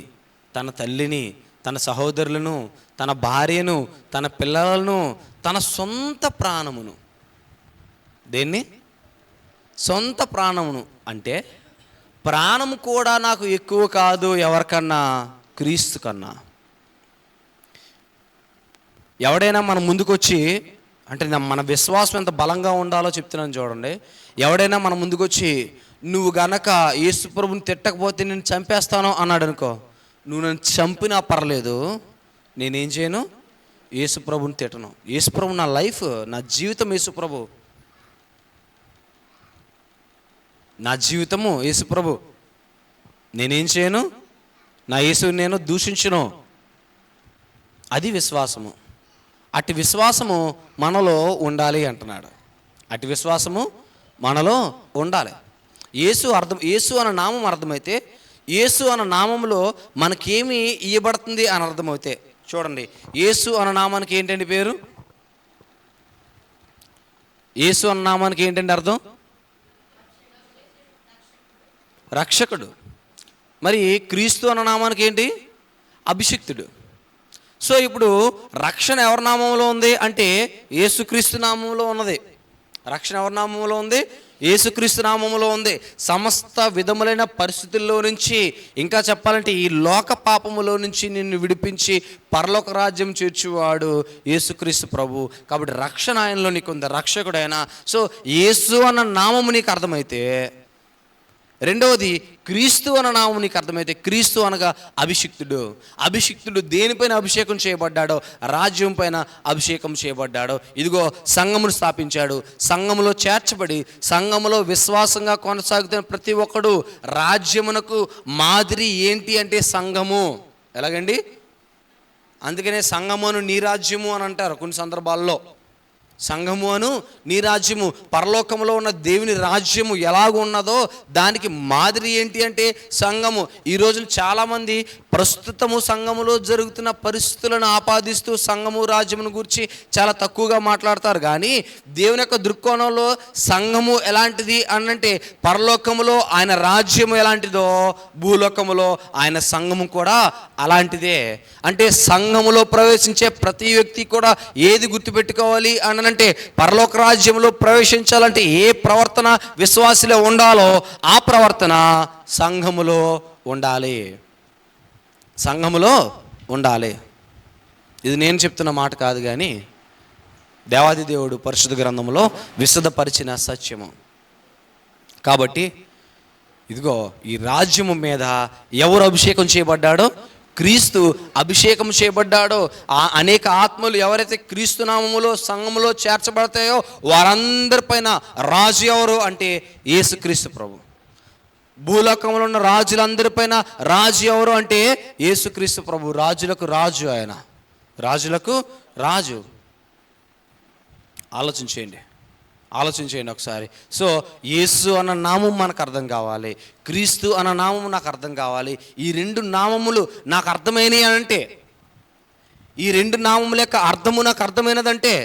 తన తల్లిని, తన సహోదరులను, తన భార్యను, తన పిల్లలను, తన సొంత ప్రాణమును, దేన్ని? సొంత ప్రాణమును అంటే ప్రాణం కూడా నాకు ఎక్కువ కాదు ఎవరికన్నా? క్రీస్తు కన్నా. ఎవడైనా మన ముందుకొచ్చి, అంటే మన విశ్వాసం ఎంత బలంగా ఉండాలో చెప్తున్నాను చూడండి. ఎవడైనా మన ముందుకొచ్చి నువ్వు గనక యేసుప్రభుని తిట్టకపోతే నేను చంపేస్తాను అన్నాడు అనుకో, నువ్వు నన్ను చంపినా పర్లేదు, నేనేం చేయను? యేసుప్రభుని తిట్టను. యేసుప్రభు నా లైఫ్, నా జీవితం యేసుప్రభు, నా జీవితము యేసుప్రభు. నేనేం చేయను? నా యేసుని నేను దూషించును. అది విశ్వాసము. అటు విశ్వాసము మనలో ఉండాలి అంటున్నాడు. అటు విశ్వాసము మనలో ఉండాలి. యేసు అన్న నామం అర్థమైతే, యేసు అన్న నామంలో మనకేమి ఇవ్వబడుతుంది అని అర్థమైతే, చూడండి, యేసు అన్న నామానికి ఏంటండి పేరు? యేసు అన్న నామానికి ఏంటండి అర్థం? రక్షకుడు. మరి క్రీస్తు అన్న నామానికి ఏంటి? అభిషిక్తుడు. సో ఇప్పుడు రక్షణ ఎవరి నామంలో ఉంది అంటే యేసుక్రీస్తు నామంలో ఉన్నది. రక్షణ ఎవరి నామంలో ఉంది? యేసుక్రీస్తు నామంలో ఉంది. సమస్త విధములైన పరిస్థితుల్లో నుంచి, ఇంకా చెప్పాలంటే ఈ లోక పాపములో నుంచి నిన్ను విడిపించి పరలోక రాజ్యం చేర్చువాడు యేసుక్రీస్తు ప్రభు. కాబట్టి రక్షణ ఆయనలో నీకు ఉంది, రక్షకుడైన. సో యేసు అన్న నామము నీకు అర్థమైతే, రెండవది క్రీస్తు అన్న నామం నీకు అర్థమైతే, క్రీస్తు అనగా అభిషిక్తుడు. అభిషిక్తుడు దేనిపైన అభిషేకం చేయబడ్డాడో? రాజ్యం పైన అభిషేకం చేయబడ్డాడో. ఇదిగో సంఘమును స్థాపించాడు. సంఘములో చేర్చబడి సంఘములో విశ్వాసంగా కొనసాగుతున్న ప్రతి ఒక్కడు రాజ్యమునకు మాదిరి ఏంటి అంటే సంఘము. ఎలాగండి? అందుకనే సంఘమును నీ రాజ్యము అని అంటారు కొన్ని సందర్భాల్లో. సంఘము అను నీ రాజ్యము, పరలోకంలో ఉన్న దేవుని రాజ్యము ఎలాగ ఉన్నదో దానికి మాదిరి ఏంటి అంటే సంఘము. ఈరోజు చాలామంది ప్రస్తుతము సంఘములో జరుగుతున్న పరిస్థితులను ఆపాదిస్తూ సంఘము రాజ్యమును గురించి చాలా తక్కువగా మాట్లాడతారు. కానీ దేవుని యొక్క దృక్కోణంలో సంఘము ఎలాంటిది అనంటే, పరలోకములో ఆయన రాజ్యము ఎలాంటిదో భూలోకములో ఆయన సంఘము కూడా అలాంటిదే. అంటే సంఘములో ప్రవేశించే ప్రతి వ్యక్తి కూడా ఏది గుర్తుపెట్టుకోవాలి అనంటే, పరలోక రాజ్యంలో ప్రవేశించాలంటే ఏ ప్రవర్తన విశ్వాసిలో ఉండాలో ఆ ప్రవర్తన సంఘములో ఉండాలి. సంఘములో ఉండాలి. ఇది నేను చెప్తున్న మాట కాదు, కానీ దేవాది దేవుడు పరిశుద్ధ గ్రంథంలో విశదపరిచిన సత్యము. కాబట్టి ఇదిగో ఈ రాజ్యము మీద ఎవరు అభిషేకం చేయబడ్డాడో? క్రీస్తు అభిషేకం చేయబడ్డాడో. అనేక ఆత్మలు ఎవరైతే క్రీస్తు నామములో సంఘములో చేర్చబడతాయో వారందరిపైన రాజు ఎవరు అంటే యేసుక్రీస్తు ప్రభు. భూలోకంలో ఉన్న రాజులందరిపైన రాజు ఎవరు అంటే యేసుక్రీస్తు ప్రభు. రాజులకు రాజు ఆయన, రాజులకు రాజు. ఆలోచించేయండి ఒకసారి. సో యేసు అన్న నామం మనకు అర్థం కావాలి, క్రీస్తు అన్న నామం నాకు అర్థం కావాలి. ఈ రెండు నామములు నాకు అర్థమైనవి అంటే, ఈ రెండు నామముల యొక్క అర్థము నాకు అర్థమైనదంటే,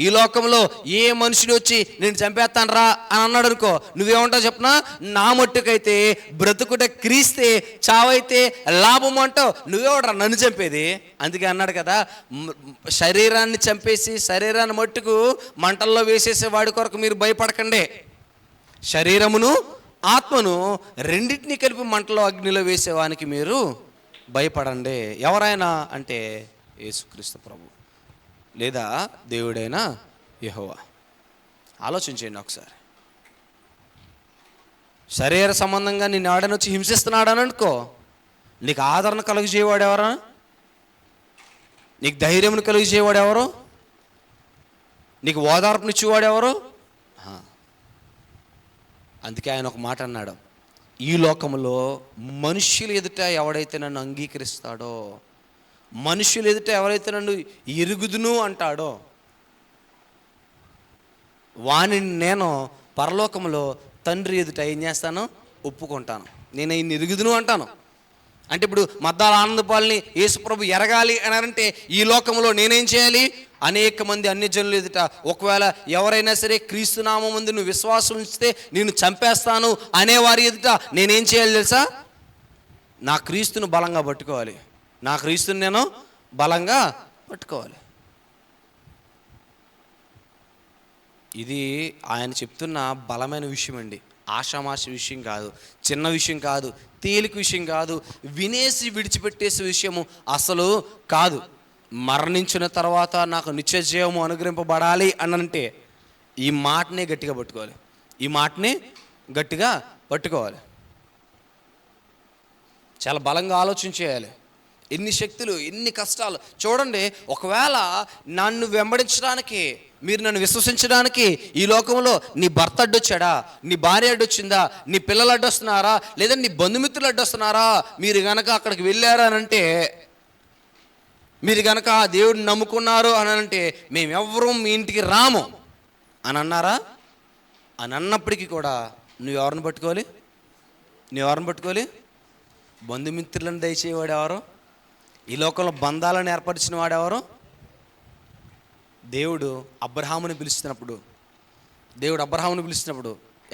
ఈ లోకంలో ఏ మనుషుడు వచ్చి నేను చంపేస్తాను రా అని అన్నాడు అనుకో, నువ్వేమంటావు చెప్పనా? నా మట్టుకైతే బ్రతుకుట క్రీస్తే, చావైతే లాభం అంటావు. నువ్వేవడరా నన్ను చంపేది? అందుకే అన్నాడు కదా, శరీరాన్ని చంపేసి శరీరాన్ని మట్టుకు మంటల్లో వేసేసే వాడి కొరకు మీరు భయపడకండి. శరీరమును ఆత్మను రెండింటినీ కలిపి మంటలో అగ్నిలో వేసేవానికి మీరు భయపడండి. ఎవరైనా అంటే యేసుక్రీస్తు ప్రభు లేదా దేవుడైన యెహోవా. ఆలోచించండి ఒకసారి. శరీర సంబంధంగా నిన్ను ఎవడైనా వచ్చి హింసిస్తున్నాడని అనుకో, నీకు ఆదరణ కలుగజేయవాడు ఎవరా? నీకు ధైర్యమును కలుగజేయవాడు ఎవరు? నీకు ఓదార్పునిచ్చేవాడు ఎవరు? అందుకే ఆయన ఒక మాట అన్నాడు, ఈ లోకములో మనుష్యులు ఎదుట ఎవడైతే నన్ను అంగీకరిస్తాడో, మనుషులు ఎదుట ఎవరైతే నన్ను ఎరుగుదును అంటాడో, వానిని నేను పరలోకంలో తండ్రి ఎదుట ఏం చేస్తాను? ఒప్పుకుంటాను. నేను ఈయన ఎరుగుదును అంటాను. అంటే ఇప్పుడు మద్దాల ఆనందపాలని యేసుప్రభు ఎరగాలి అని అంటే ఈ లోకంలో నేనేం చేయాలి? అనేక మంది అన్యజనులు ఎదుట, ఒకవేళ ఎవరైనా సరే క్రీస్తు నామం ముందు నువ్వు విశ్వాసం ఉంచితే నేను చంపేస్తాను అనేవారి ఎదుట నేనేం చేయాలి తెలుసా? నా క్రీస్తును బలంగా పట్టుకోవాలి. నా క్రీస్తుని నేను బలంగా పట్టుకోవాలి. ఇది ఆయన చెప్తున్న బలమైన విషయం అండి. ఆషామాషి విషయం కాదు, చిన్న విషయం కాదు, తేలిక విషయం కాదు, వినేసి విడిచిపెట్టేసే విషయము అసలు కాదు. మరణించిన తర్వాత నాకు నిత్య జీవము అనుగ్రహింపబడాలి అనంటే ఈ మాటనే గట్టిగా పట్టుకోవాలి. ఈ మాటనే గట్టిగా పట్టుకోవాలి. చాలా బలంగా ఆలోచించేయాలి. ఎన్ని శక్తులు, ఎన్ని కష్టాలు చూడండి. ఒకవేళ నన్ను వెంబడించడానికి, మీరు నన్ను విశ్వసించడానికి ఈ లోకంలో నీ భర్త అడ్డొచ్చాడా, నీ భార్య అడ్డొచ్చిందా, నీ పిల్లలు అడ్డొస్తున్నారా, లేదా నీ బంధుమిత్రులు అడ్డొస్తున్నారా, మీరు కనుక అక్కడికి వెళ్ళారా అని అంటే మీరు కనుక ఆ దేవుడిని నమ్ముకున్నారు అని అంటే మేమెవ్వరూ మీ ఇంటికి రాము అని అన్నారా? అని అన్నప్పటికీ కూడా నువ్వెవరిని పట్టుకోవాలి? నువ్వెవరిని పట్టుకోవాలి? బంధుమిత్రులను దయచేవాడు ఎవరు? ఈ లోకంలో బంధాలను ఏర్పరిచిన వాడెవరు? దేవుడు అబ్రహాముని పిలుస్తున్నప్పుడు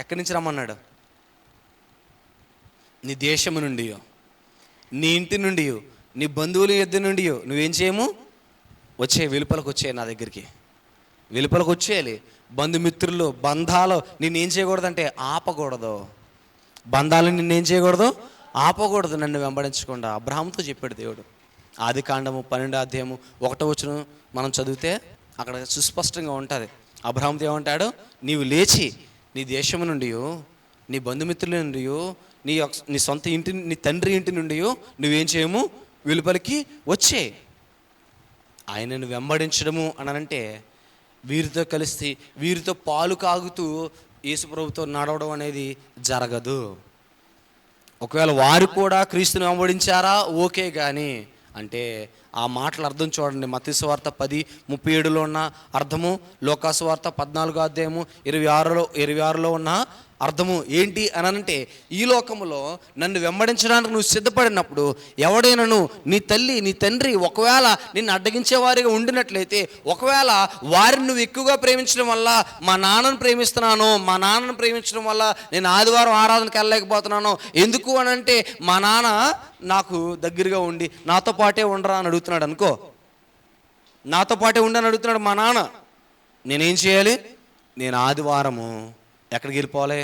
ఎక్కడి నుంచి రమ్మన్నాడు? నీ దేశము నుండి, నీ ఇంటి నుండి, నీ బంధువుల యొద్ద నుండి నువ్వేం చేయము? వెలుపలకు వచ్చే నా దగ్గరికి వెలుపలకు వచ్చేయాలి. బంధుమిత్రులు బంధాలు నిన్నేం చేయకూడదంటే ఆపకూడదు. బంధాలు నిన్నేం చేయకూడదు? ఆపకూడదు. నన్ను వెంబడించకుండా అబ్రహాముతో చెప్పాడు దేవుడు. ఆదికాండము 12:1 మనం చదివితే అక్కడ సుస్పష్టంగా ఉంటుంది. అబ్రహాముతో ఏమంటాడు? నీవు లేచి నీ దేశము నుండి, నీ బంధుమిత్రుల నుండి, నీ సొంత ఇంటి, నీ తండ్రి ఇంటి నుండి నువ్వేం చేయము? వెలుపలికి వచ్చే. ఆయనను వెంబడించడము అనంటే వీరితో కలిసి వీరితో పాలు కాగుతూ యేసుప్రభుతో నడవడం అనేది జరగదు. ఒకవేళ వారు కూడా క్రీస్తుని వెంబడించారా ఓకే, కానీ అంటే ఆ మాటల అర్థం చూడండి. మత్తయి సువార్త 10:37 ఉన్న అర్థము, లూకా సువార్త 14:26 ఉన్న అర్థము ఏంటి అని అంటే, ఈ లోకములో నన్ను వెంబడించడానికి నువ్వు సిద్ధపడినప్పుడు ఎవడైనాను నీ తల్లి నీ తండ్రి ఒకవేళ నిన్ను అడ్డగించే వారిగా ఉండినట్లయితే, ఒకవేళ వారిని నువ్వు ఎక్కువగా ప్రేమించడం వల్ల మా నాన్నను ప్రేమించడం వల్ల నేను ఆదివారం ఆరాధనకి వెళ్ళలేకపోతున్నాను, ఎందుకు అని అంటే మా నాన్న నాకు దగ్గరగా ఉండి నాతో పాటే ఉండరా అని అడుగుతున్నాడు అనుకో. నాతో పాటే ఉండని అడుగుతున్నాడు మా నాన్న. నేనేం చేయాలి? నేను ఆదివారము ఎక్కడికి వెళ్ళిపోవాలి?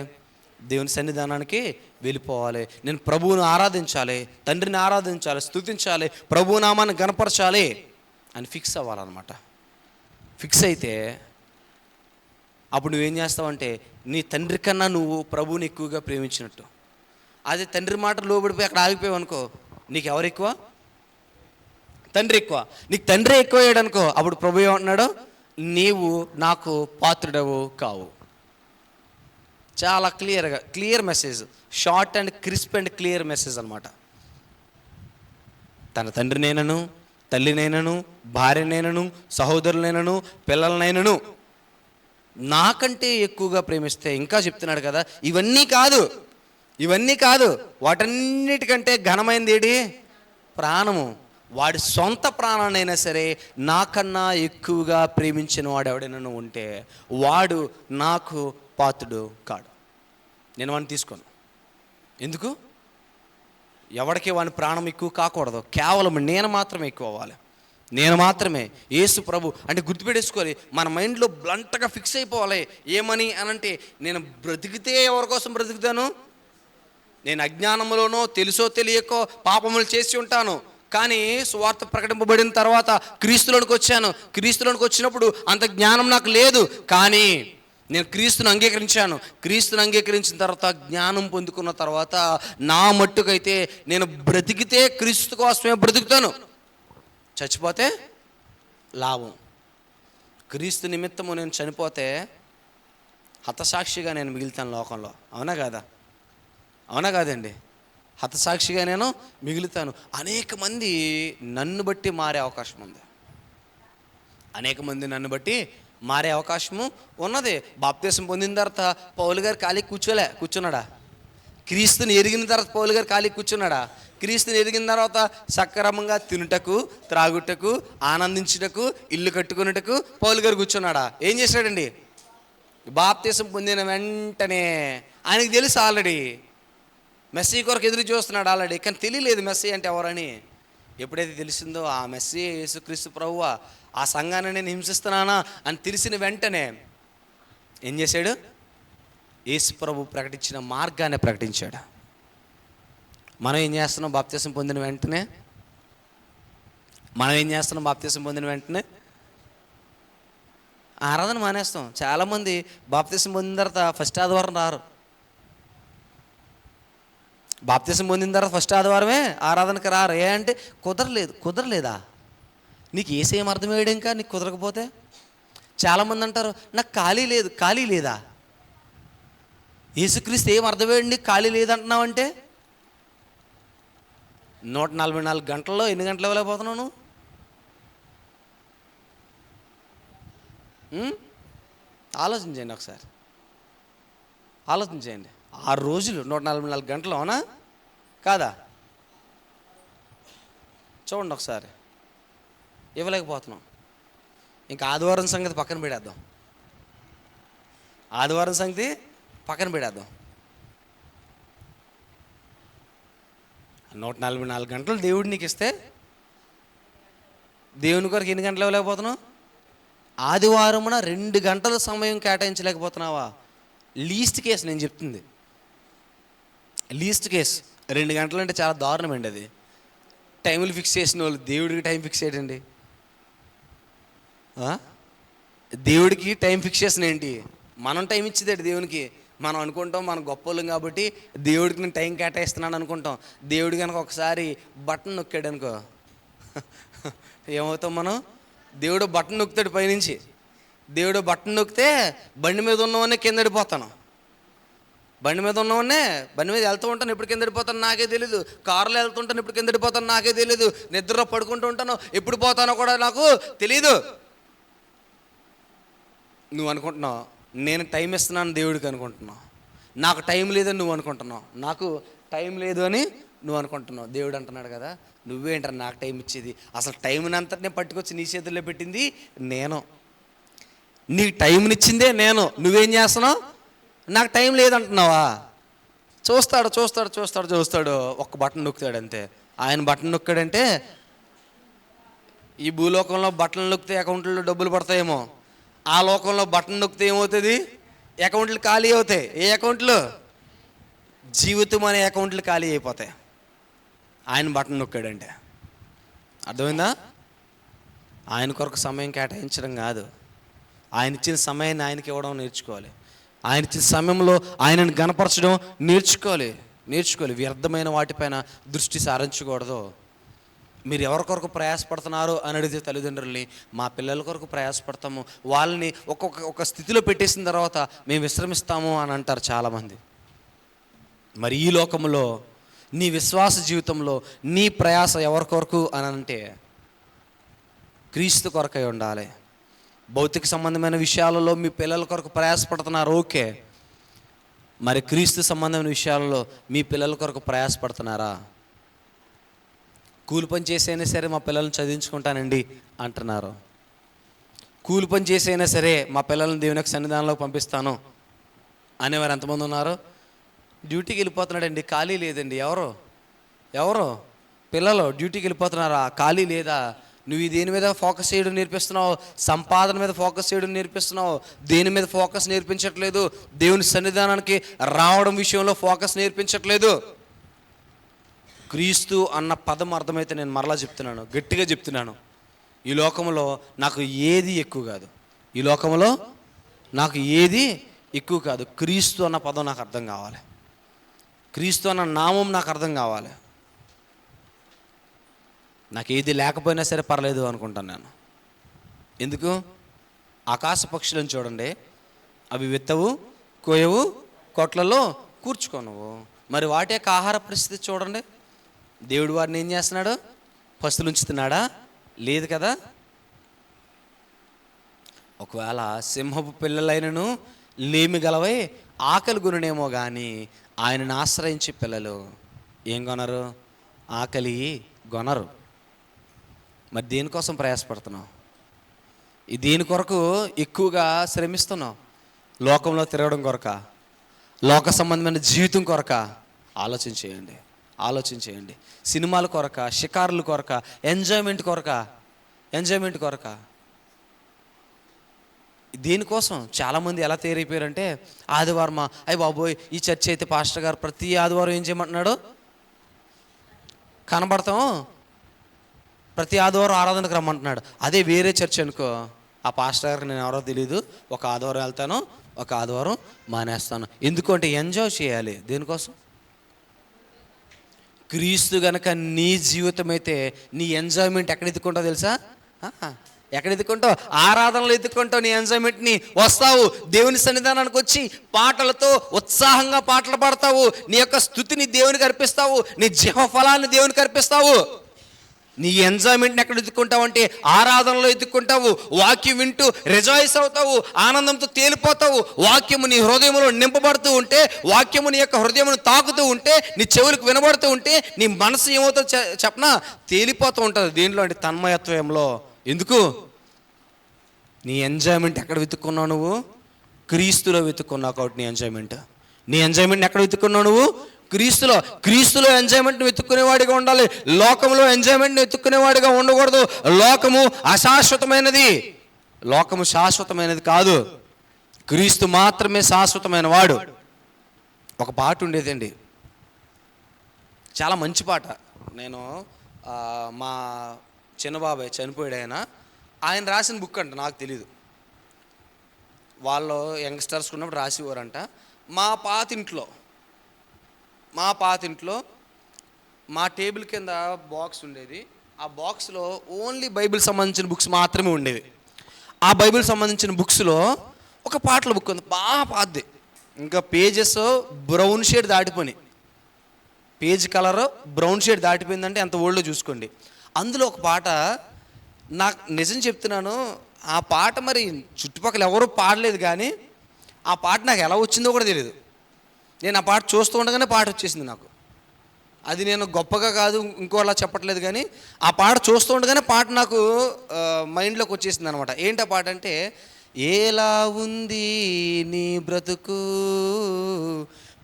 దేవుని సన్నిధానానికి వెళ్ళిపోవాలి. నేను ప్రభువును ఆరాధించాలి, తండ్రిని ఆరాధించాలి, స్తుతించాలి, ప్రభువు నామాన్ని గణపరచాలి అని ఫిక్స్ అవ్వాలన్నమాట. ఫిక్స్ అయితే అప్పుడు నువ్వేం చేస్తావంటే నీ తండ్రి కన్నా నువ్వు ప్రభువుని ఎక్కువగా ప్రేమించినట్టు. అదే తండ్రి మాట లోబడిపోయి అక్కడ ఆగిపోయావు అనుకో, నీకు ఎవరు ఎక్కువ? తండ్రి ఎక్కువ. నీకు తండ్రి ఎక్కువ అయ్యాడు అనుకో, అప్పుడు ప్రభు ఏమంటున్నాడు? నీవు నాకు పాత్రుడవు కావు. చాలా clear message, short and crisp and clear message అనమాట. తన తండ్రినైనను, తల్లినైనను, భార్యనైనను, సహోదరులైనను, పిల్లలనైనను నాకంటే ఎక్కువగా ప్రేమిస్తే, ఇంకా చెప్తున్నాడు కదా, ఇవన్నీ కాదు వాటన్నిటికంటే ఘనమైనది ఏడి? ప్రాణము. వాడి సొంత ప్రాణాన్నైనా సరే నాకన్నా ఎక్కువగా ప్రేమించిన వాడు ఎవడైనా ఉంటే వాడు నాకు పాత్రుడు కాడు. నేను వాడిని తీసుకోను. ఎందుకు? ఎవరికి వాని ప్రాణం ఎక్కువ కాకూడదు, కేవలం నేను మాత్రమే ఎక్కువ అవ్వాలి. నేను మాత్రమే. యేసు ప్రభు అంటే గుర్తుపెట్టేసుకోవాలి, మన మైండ్లో బ్లంట్గా ఫిక్స్ అయిపోవాలి. ఏమని అనంటే, నేను బ్రతికితే ఎవరి కోసం బ్రతుకుతాను? నేను అజ్ఞానంలోనో తెలుసో తెలియకో పాపములు చేసి ఉంటాను, కానీ సువార్త ప్రకటింపబడిన తర్వాత క్రీస్తులోనికి వచ్చినప్పుడు అంత జ్ఞానం నాకు లేదు, కానీ నేను క్రీస్తుని అంగీకరించిన తర్వాత, జ్ఞానం పొందుకున్న తర్వాత నా మట్టుకైతే నేను బ్రతికితే క్రీస్తు కోసమే బ్రతుకుతాను, చచ్చిపోతే లాభం. క్రీస్తు నిమిత్తము నేను చనిపోతే హతసాక్షిగా నేను మిగులుతాను లోకంలో. అవునా కాదండి? హతసాక్షిగా నేను మిగులుతాను. అనేక మంది నన్ను బట్టి మారే అవకాశం ఉన్నది. బాప్తీసం పొందిన తర్వాత పౌలు గారు ఖాళీ కూర్చున్నాడా? క్రీస్తుని ఎరిగిన తర్వాత పౌలు గారు ఖాళీ కూర్చున్నాడా? క్రీస్తుని ఎరిగిన తర్వాత సక్రమంగా తినుటకు, త్రాగుటకు, ఆనందించుటకు, ఇల్లు కట్టుకున్నటకు పౌలు గారు కూర్చున్నాడా? ఏం చేశాడండి? బాప్తీసం పొందిన వెంటనే ఆయనకు తెలుసు ఆల్రెడీ, మెస్సీ కొరకు ఎదురు చూస్తున్నాడు ఆల్రెడీ, కానీ తెలియలేదు మెస్సీ అంటే ఎవరని. ఎప్పుడైతే తెలిసిందో ఆ మెస్సీ యేసుక్రీస్తు ప్రభువా, ఆ సంఘాన్ని నేను హింసిస్తున్నానా అని తెలిసిన వెంటనే ఏం చేశాడు? యేసు ప్రభు ప్రకటించిన మార్గాన్ని ప్రకటించాడు. మనం ఏం చేస్తున్నాం? బాప్తీసం పొందిన వెంటనే ఆరాధన మానేస్తాం. చాలామంది బాప్తీసం పొందిన తర్వాత ఫస్ట్ ఆదివారం రారు. బాప్తీసం పొందిన తర్వాత ఫస్ట్ ఆదివారమే ఆరాధనకి రారు. ఏ అంటే కుదరలేదా? నీకు ఏసేం అర్థమయ్యాడు ఇంకా నీకు కుదరకపోతే? చాలామంది అంటారు నాకు ఖాళీ లేదా? యేసుక్రీస్తు ఏం అర్థమయ్యాడు ఖాళీ లేదంటున్నావంటే? 144 గంటల్లో ఎన్ని గంటలు ఇవ్వలేకపోతున్నావు? ఉం? ఆలోచించండి ఒకసారి, ఆలోచించండి. 6 రోజులు 144 గంటలు, అవునా కాదా? చూడండి ఒకసారి, ఇవ్వలేకపోతున్నాం. ఇంకా ఆదివారం సంగతి పక్కన పెడేద్దాం, ఆదివారం సంగతి పక్కన పెడేద్దాం. 144 గంటలు దేవుడు నీకు ఇస్తే దేవుని కొరకు ఎన్ని గంటలు ఇవ్వలేకపోతున్నావు? ఆదివారమున 2 గంటల సమయం కేటాయించలేకపోతున్నావా? లీస్ట్ కేసు నేను చెప్తుంది, లీస్ట్ కేసు. 2 గంటలు అంటే చాలా దారుణమండి అది. టైములు ఫిక్స్ చేసిన వాళ్ళు దేవుడికి టైం ఫిక్స్ చేయడండి. దేవుడికి టైం ఫిక్స్ చేసిన ఏంటి? మనం టైం ఇచ్చేదేంటి దేవునికి? మనం అనుకుంటాం మనం గొప్పవాళ్ళం కాబట్టి దేవుడికి నేను టైం కేటాయిస్తున్నాను అనుకుంటాం. దేవుడు కనుక ఒకసారి బటన్ నొక్కాడు అనుకో, ఏమవుతాం మనం? దేవుడు బటన్ నొక్కుతాడు పైనుంచి. దేవుడు బటన్ నొక్కితే బండి మీద ఉన్నవన్నీ కింద పడిపోతాను. బండి మీద ఉన్నవన్నీ బండి మీద వెళ్తూ ఉంటాను, ఎప్పుడు కింద పడిపోతాను నాకే తెలీదు. కారులో వెళ్తుంటాను, ఎప్పుడు కింద పడిపోతాను నాకే తెలీదు. నిద్రలో పడుకుంటూ ఉంటాను, ఎప్పుడు పోతానో కూడా నాకు తెలీదు. నువ్వు అనుకుంటున్నావు నేను టైం ఇస్తున్నాను దేవుడికి అనుకుంటున్నావు. నాకు టైం లేదని నువ్వు అనుకుంటున్నావు. నాకు టైం లేదు అని నువ్వు అనుకుంటున్నావు. దేవుడు అంటున్నాడు కదా, నువ్వేంటారు నాకు టైం ఇచ్చేది? అసలు టైంని అంతటినే పట్టుకొచ్చి నీ చేతుల్లో పెట్టింది నేను. నీకు టైంనిచ్చిందే నేను. నువ్వేం చేస్తున్నావు? నాకు టైం లేదంటున్నావా? చూస్తాడు చూస్తాడు చూస్తాడు చూస్తాడు, ఒక్క బటన్ నొక్కుతాడు అంతే. ఆయన బటన్ నొక్కాడంటే ఈ భూలోకంలో బటన్ నొక్కితే అకౌంట్లో డబ్బులు పడతాయేమో, ఆ లోకంలో బటన్ నొక్కితే ఏమవుతుంది? అకౌంట్లు ఖాళీ అవుతాయి. ఏ అకౌంట్లు? జీవితం అనే అకౌంట్లు ఖాళీ అయిపోతాయి. ఆయన బటన్ నొక్కాడంటే అర్థమైందా? ఆయన కొరకు సమయం కేటాయించడం కాదు, ఆయన ఇచ్చిన సమయాన్ని ఆయనకి ఇవ్వడం నేర్చుకోవాలి. ఆయన ఇచ్చిన సమయంలో ఆయనను గణపరచడం నేర్చుకోవాలి. వ్యర్థమైన వాటిపైన దృష్టి సారించకూడదు. మీరు ఎవరి కొరకు ప్రయాసపడుతున్నారు అని అడిగితే తల్లిదండ్రుల్ని, మా పిల్లల కొరకు ప్రయాసపడతాము, వాళ్ళని ఒక స్థితిలో పెట్టేసిన తర్వాత మేము విశ్రమిస్తాము అని అంటారు చాలామంది. మరి ఈ లోకంలో నీ విశ్వాస జీవితంలో నీ ప్రయాస ఎవరి కొరకు అని అంటే క్రీస్తు కొరకై ఉండాలి. భౌతిక సంబంధమైన విషయాలలో మీ పిల్లల కొరకు ప్రయాసపడుతున్నారు, ఓకే. మరి క్రీస్తు సంబంధమైన విషయాలలో మీ పిల్లల కొరకు ప్రయాసపడుతున్నారా? కూలి పని చేసైనా సరే మా పిల్లల్ని చదివించుకుంటానండి అంటున్నారు. కూలి పని చేసైనా సరే మా పిల్లల్ని దేవుని యొక్క సన్నిధానంలోకి పంపిస్తాను అనేవారు ఎంతమంది ఉన్నారు? డ్యూటీకి వెళ్ళిపోతున్నాడండి, ఖాళీ లేదండి. ఎవరు పిల్లలు డ్యూటీకి వెళ్ళిపోతున్నారా? ఖాళీ లేదా? నువ్వు దేని మీద ఫోకస్ చేయడం నేర్పిస్తున్నావు? సంపాదన మీద ఫోకస్ చేయడం నేర్పిస్తున్నావు, దేని మీద ఫోకస్ నేర్పించట్లేదు. దేవుని సన్నిధానానికి రావడం విషయంలో ఫోకస్ నేర్పించట్లేదు. క్రీస్తు అన్న పదం అర్థమైతే నేను మరలా చెప్తున్నాను, గట్టిగా చెప్తున్నాను, ఈ లోకంలో నాకు ఏది ఎక్కువ కాదు. ఈ లోకంలో నాకు ఏది ఎక్కువ కాదు. క్రీస్తు అన్న పదం నాకు అర్థం కావాలి, క్రీస్తు అన్న నామం నాకు అర్థం కావాలి. నాకు ఏది లేకపోయినా సరే పర్లేదు అనుకుంటాను నేను. ఎందుకు? ఆకాశ పక్షులను చూడండి, అవి విత్తవు, కోయవు, కొట్లలో కూర్చుకోనవు. మరి వాటి యొక్క ఆహార పరిస్థితి చూడండి. దేవుడు వారిని ఏం చేస్తున్నాడు? పస్తులు ఉంచుతున్నాడా? లేదు కదా. ఒకవేళ సింహపు పిల్లలైనను లేమి గలవై ఆకలి గురునేమో కానీ ఆయనను ఆశ్రయించే పిల్లలు ఏం కొనరు? ఆకలి కొనరు. మరి దేనికోసం ప్రయాసపడుతున్నావు? ఈ దేని కొరకు ఎక్కువగా శ్రమిస్తున్నావు? లోకంలో తిరగడం కొరక? లోక సంబంధమైన జీవితం కొరక? ఆలోచన చేయండి. సినిమాల కొరక, షికారుల కొరక, ఎంజాయ్మెంట్ కొరక? దేనికోసం? చాలామంది ఎలా తయారైపోయారంటే, ఆదివారం అయ్యి బాబోయ్ ఈ చర్చ్ అయితే పాస్టర్ గారు ప్రతి ఆదివారం ఏం చేయమంటున్నాడు? కనబడతాం, ప్రతి ఆదివారం ఆరాధనకు రమ్మంటున్నాడు. అదే వేరే చర్చ్ అనుకో, ఆ పాస్టర్ గారికి నేను ఎవరో తెలియదు, ఒక ఆదివారం వెళ్తాను, ఒక ఆదివారం మానేస్తాను. ఎందుకంటే ఎంజాయ్ చేయాలి. దేనికోసం? క్రీస్తు గనక నీ జీవితం అయితే నీ ఎంజాయ్మెంట్ ఎక్కడ ఎత్తుకుంటావు తెలుసా? ఎక్కడ ఎత్తుకుంటావు? ఆరాధనలు ఎత్తుకుంటావు. నీ ఎంజాయ్మెంట్ని వస్తావు, దేవుని సన్నిధానానికి వచ్చి పాటలతో ఉత్సాహంగా పాటలు పాడతావు, నీ యొక్క స్తుతిని దేవునికి అర్పిస్తావు, నీ జీవ ఫలాన్ని దేవునికి అర్పిస్తావు. నీ ఎంజాయ్మెంట్ని ఎక్కడ వెతుక్కుంటావు అంటే ఆరాధనలో వెతుక్కుంటావు. వాక్యం వింటూ రిజాయిస్ అవుతావు, ఆనందంతో తేలిపోతావు. వాక్యము నీ హృదయంలో నింపబడుతూ ఉంటే, వాక్యము నీ యొక్క హృదయమును తాకుతూ ఉంటే, నీ చెవులకు వినబడుతూ ఉంటే, నీ మనసు ఏమవుతుందో చెప్పనా, తేలిపోతూ ఉంటుంది. దేనిలో అంటే తన్మయత్వంలో. ఎందుకు? నీ ఎంజాయ్మెంట్ ఎక్కడ వెతుక్కున్నావు? నువ్వు క్రీస్తులో వెతుక్కున్నావు. కాబట్టి నీ ఎంజాయ్మెంట్ ఎక్కడ వెతుక్కున్నావు? నువ్వు క్రీస్తులో ఎంజాయ్మెంట్ని వెతుక్కునేవాడిగా ఉండాలి. లోకంలో ఎంజాయ్మెంట్ని వెతుక్కునేవాడిగా ఉండకూడదు. లోకము అశాశ్వతమైనది, లోకము శాశ్వతమైనది కాదు. క్రీస్తు మాత్రమే శాశ్వతమైన వాడు. ఒక పాట ఉండేదండి, చాలా మంచి పాట. నేను మా చిన్నబాబాయ్ చనిపోయాడు, ఆయన రాసిన బుక్ అంట, నాకు తెలీదు. వాళ్ళు యంగ్స్టర్స్ ఉన్నప్పుడు రాసేవారంట. మా పాతింట్లో మా టేబుల్ కింద బాక్స్ ఉండేది. ఆ బాక్స్లో ఓన్లీ బైబిల్ సంబంధించిన బుక్స్ మాత్రమే ఉండేవి. ఆ బైబిల్ సంబంధించిన బుక్స్లో ఒక పాటల బుక్ ఉంది, బాగా పాతది. ఇంకా పేజెస్ బ్రౌన్ షేడ్ దాటిపోయి, పేజ్ కలర్ బ్రౌన్ షేడ్ దాటిపోయిందంటే ఎంత ఓల్డ్లో చూసుకోండి. అందులో ఒక పాట, నాకు నిజం చెప్తున్నాను, ఆ పాట మరి చుట్టుపక్కల ఎవరూ పాడలేదు, కానీ ఆ పాట నాకు ఎలా వచ్చిందో కూడా తెలియదు. నేను ఆ పాట చూస్తూ ఉండగానే పాట వచ్చేసింది నాకు. అది నేను గొప్పగా కాదు, ఇంకోలా చెప్పట్లేదు, కానీ ఆ పాట చూస్తూ ఉండగానే పాట నాకు మైండ్లోకి వచ్చేసింది అనమాట. ఏంటి ఆ పాట అంటే, ఎలా ఉంది నీ బ్రతుకు,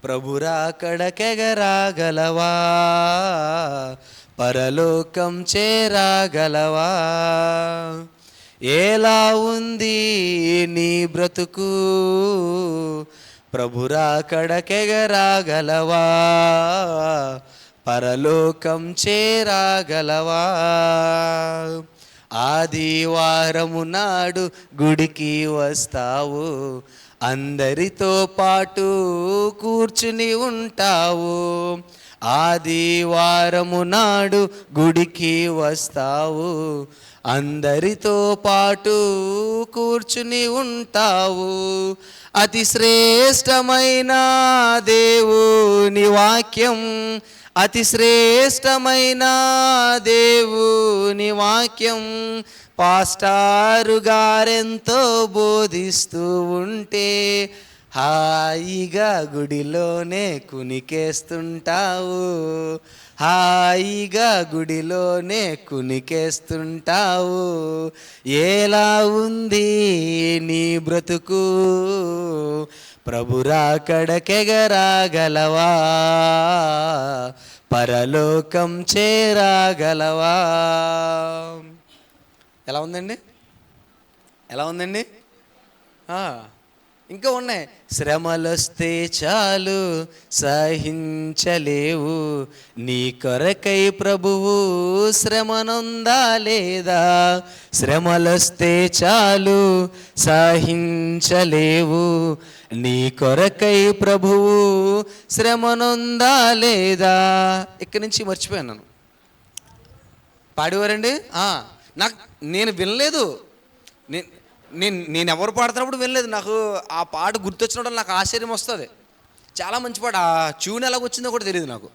ప్రభురాకడకెగరాగలవా, పరలోకం చేరాగలవా. ఎలా ఉంది నీ బ్రతుకు, ప్రభురాకడకెగరాగలవా, పరలోకం చేరాగలవా. ఆదివారము నాడు గుడికి వస్తావు, అందరితో పాటు కూర్చుని ఉంటావు. ఆదివారము నాడు గుడికి వస్తావు, అందరితో పాటు కూర్చుని ఉంటావు. అతి శ్రేష్టమైన దేవుని వాక్యం, అతి శ్రేష్టమైన దేవుని వాక్యం పాస్టారు గారెంతో బోధిస్తూ ఉంటే, హాయిగా గుడిలోనే కునికేస్తుంటావు, హాయిగా గుడిలోనే కునికేస్తుంటావు. ఎలా ఉంది నీ బ్రతుకు, ప్రభురాకడకెగరాగలవా, పరలోకం చేరాగలవా. ఎలా ఉందండి? ఇంకా ఉన్నాయి. శ్రమలొస్తే చాలు సహించలేవు, నీ కొరకై ప్రభువు శ్రమనొందా లేదా. శ్రమలొస్తే చాలు సహించలేవు, నీ కొరకై ప్రభువు శ్రమనొందా లేదా. ఇక్కడి నుంచి మర్చిపోయాను. పాడేవారండి, నేను వినలేదు. నేను ఎవరు పాడుతున్నప్పుడు వినలేదు. నాకు ఆ పాట గుర్తొచ్చినప్పుడు నాకు ఆశ్చర్యం వస్తుంది. చాలా మంచి పాట. ఆ ట్యూన్ ఎలాగొచ్చిందో కూడా తెలియదు నాకు.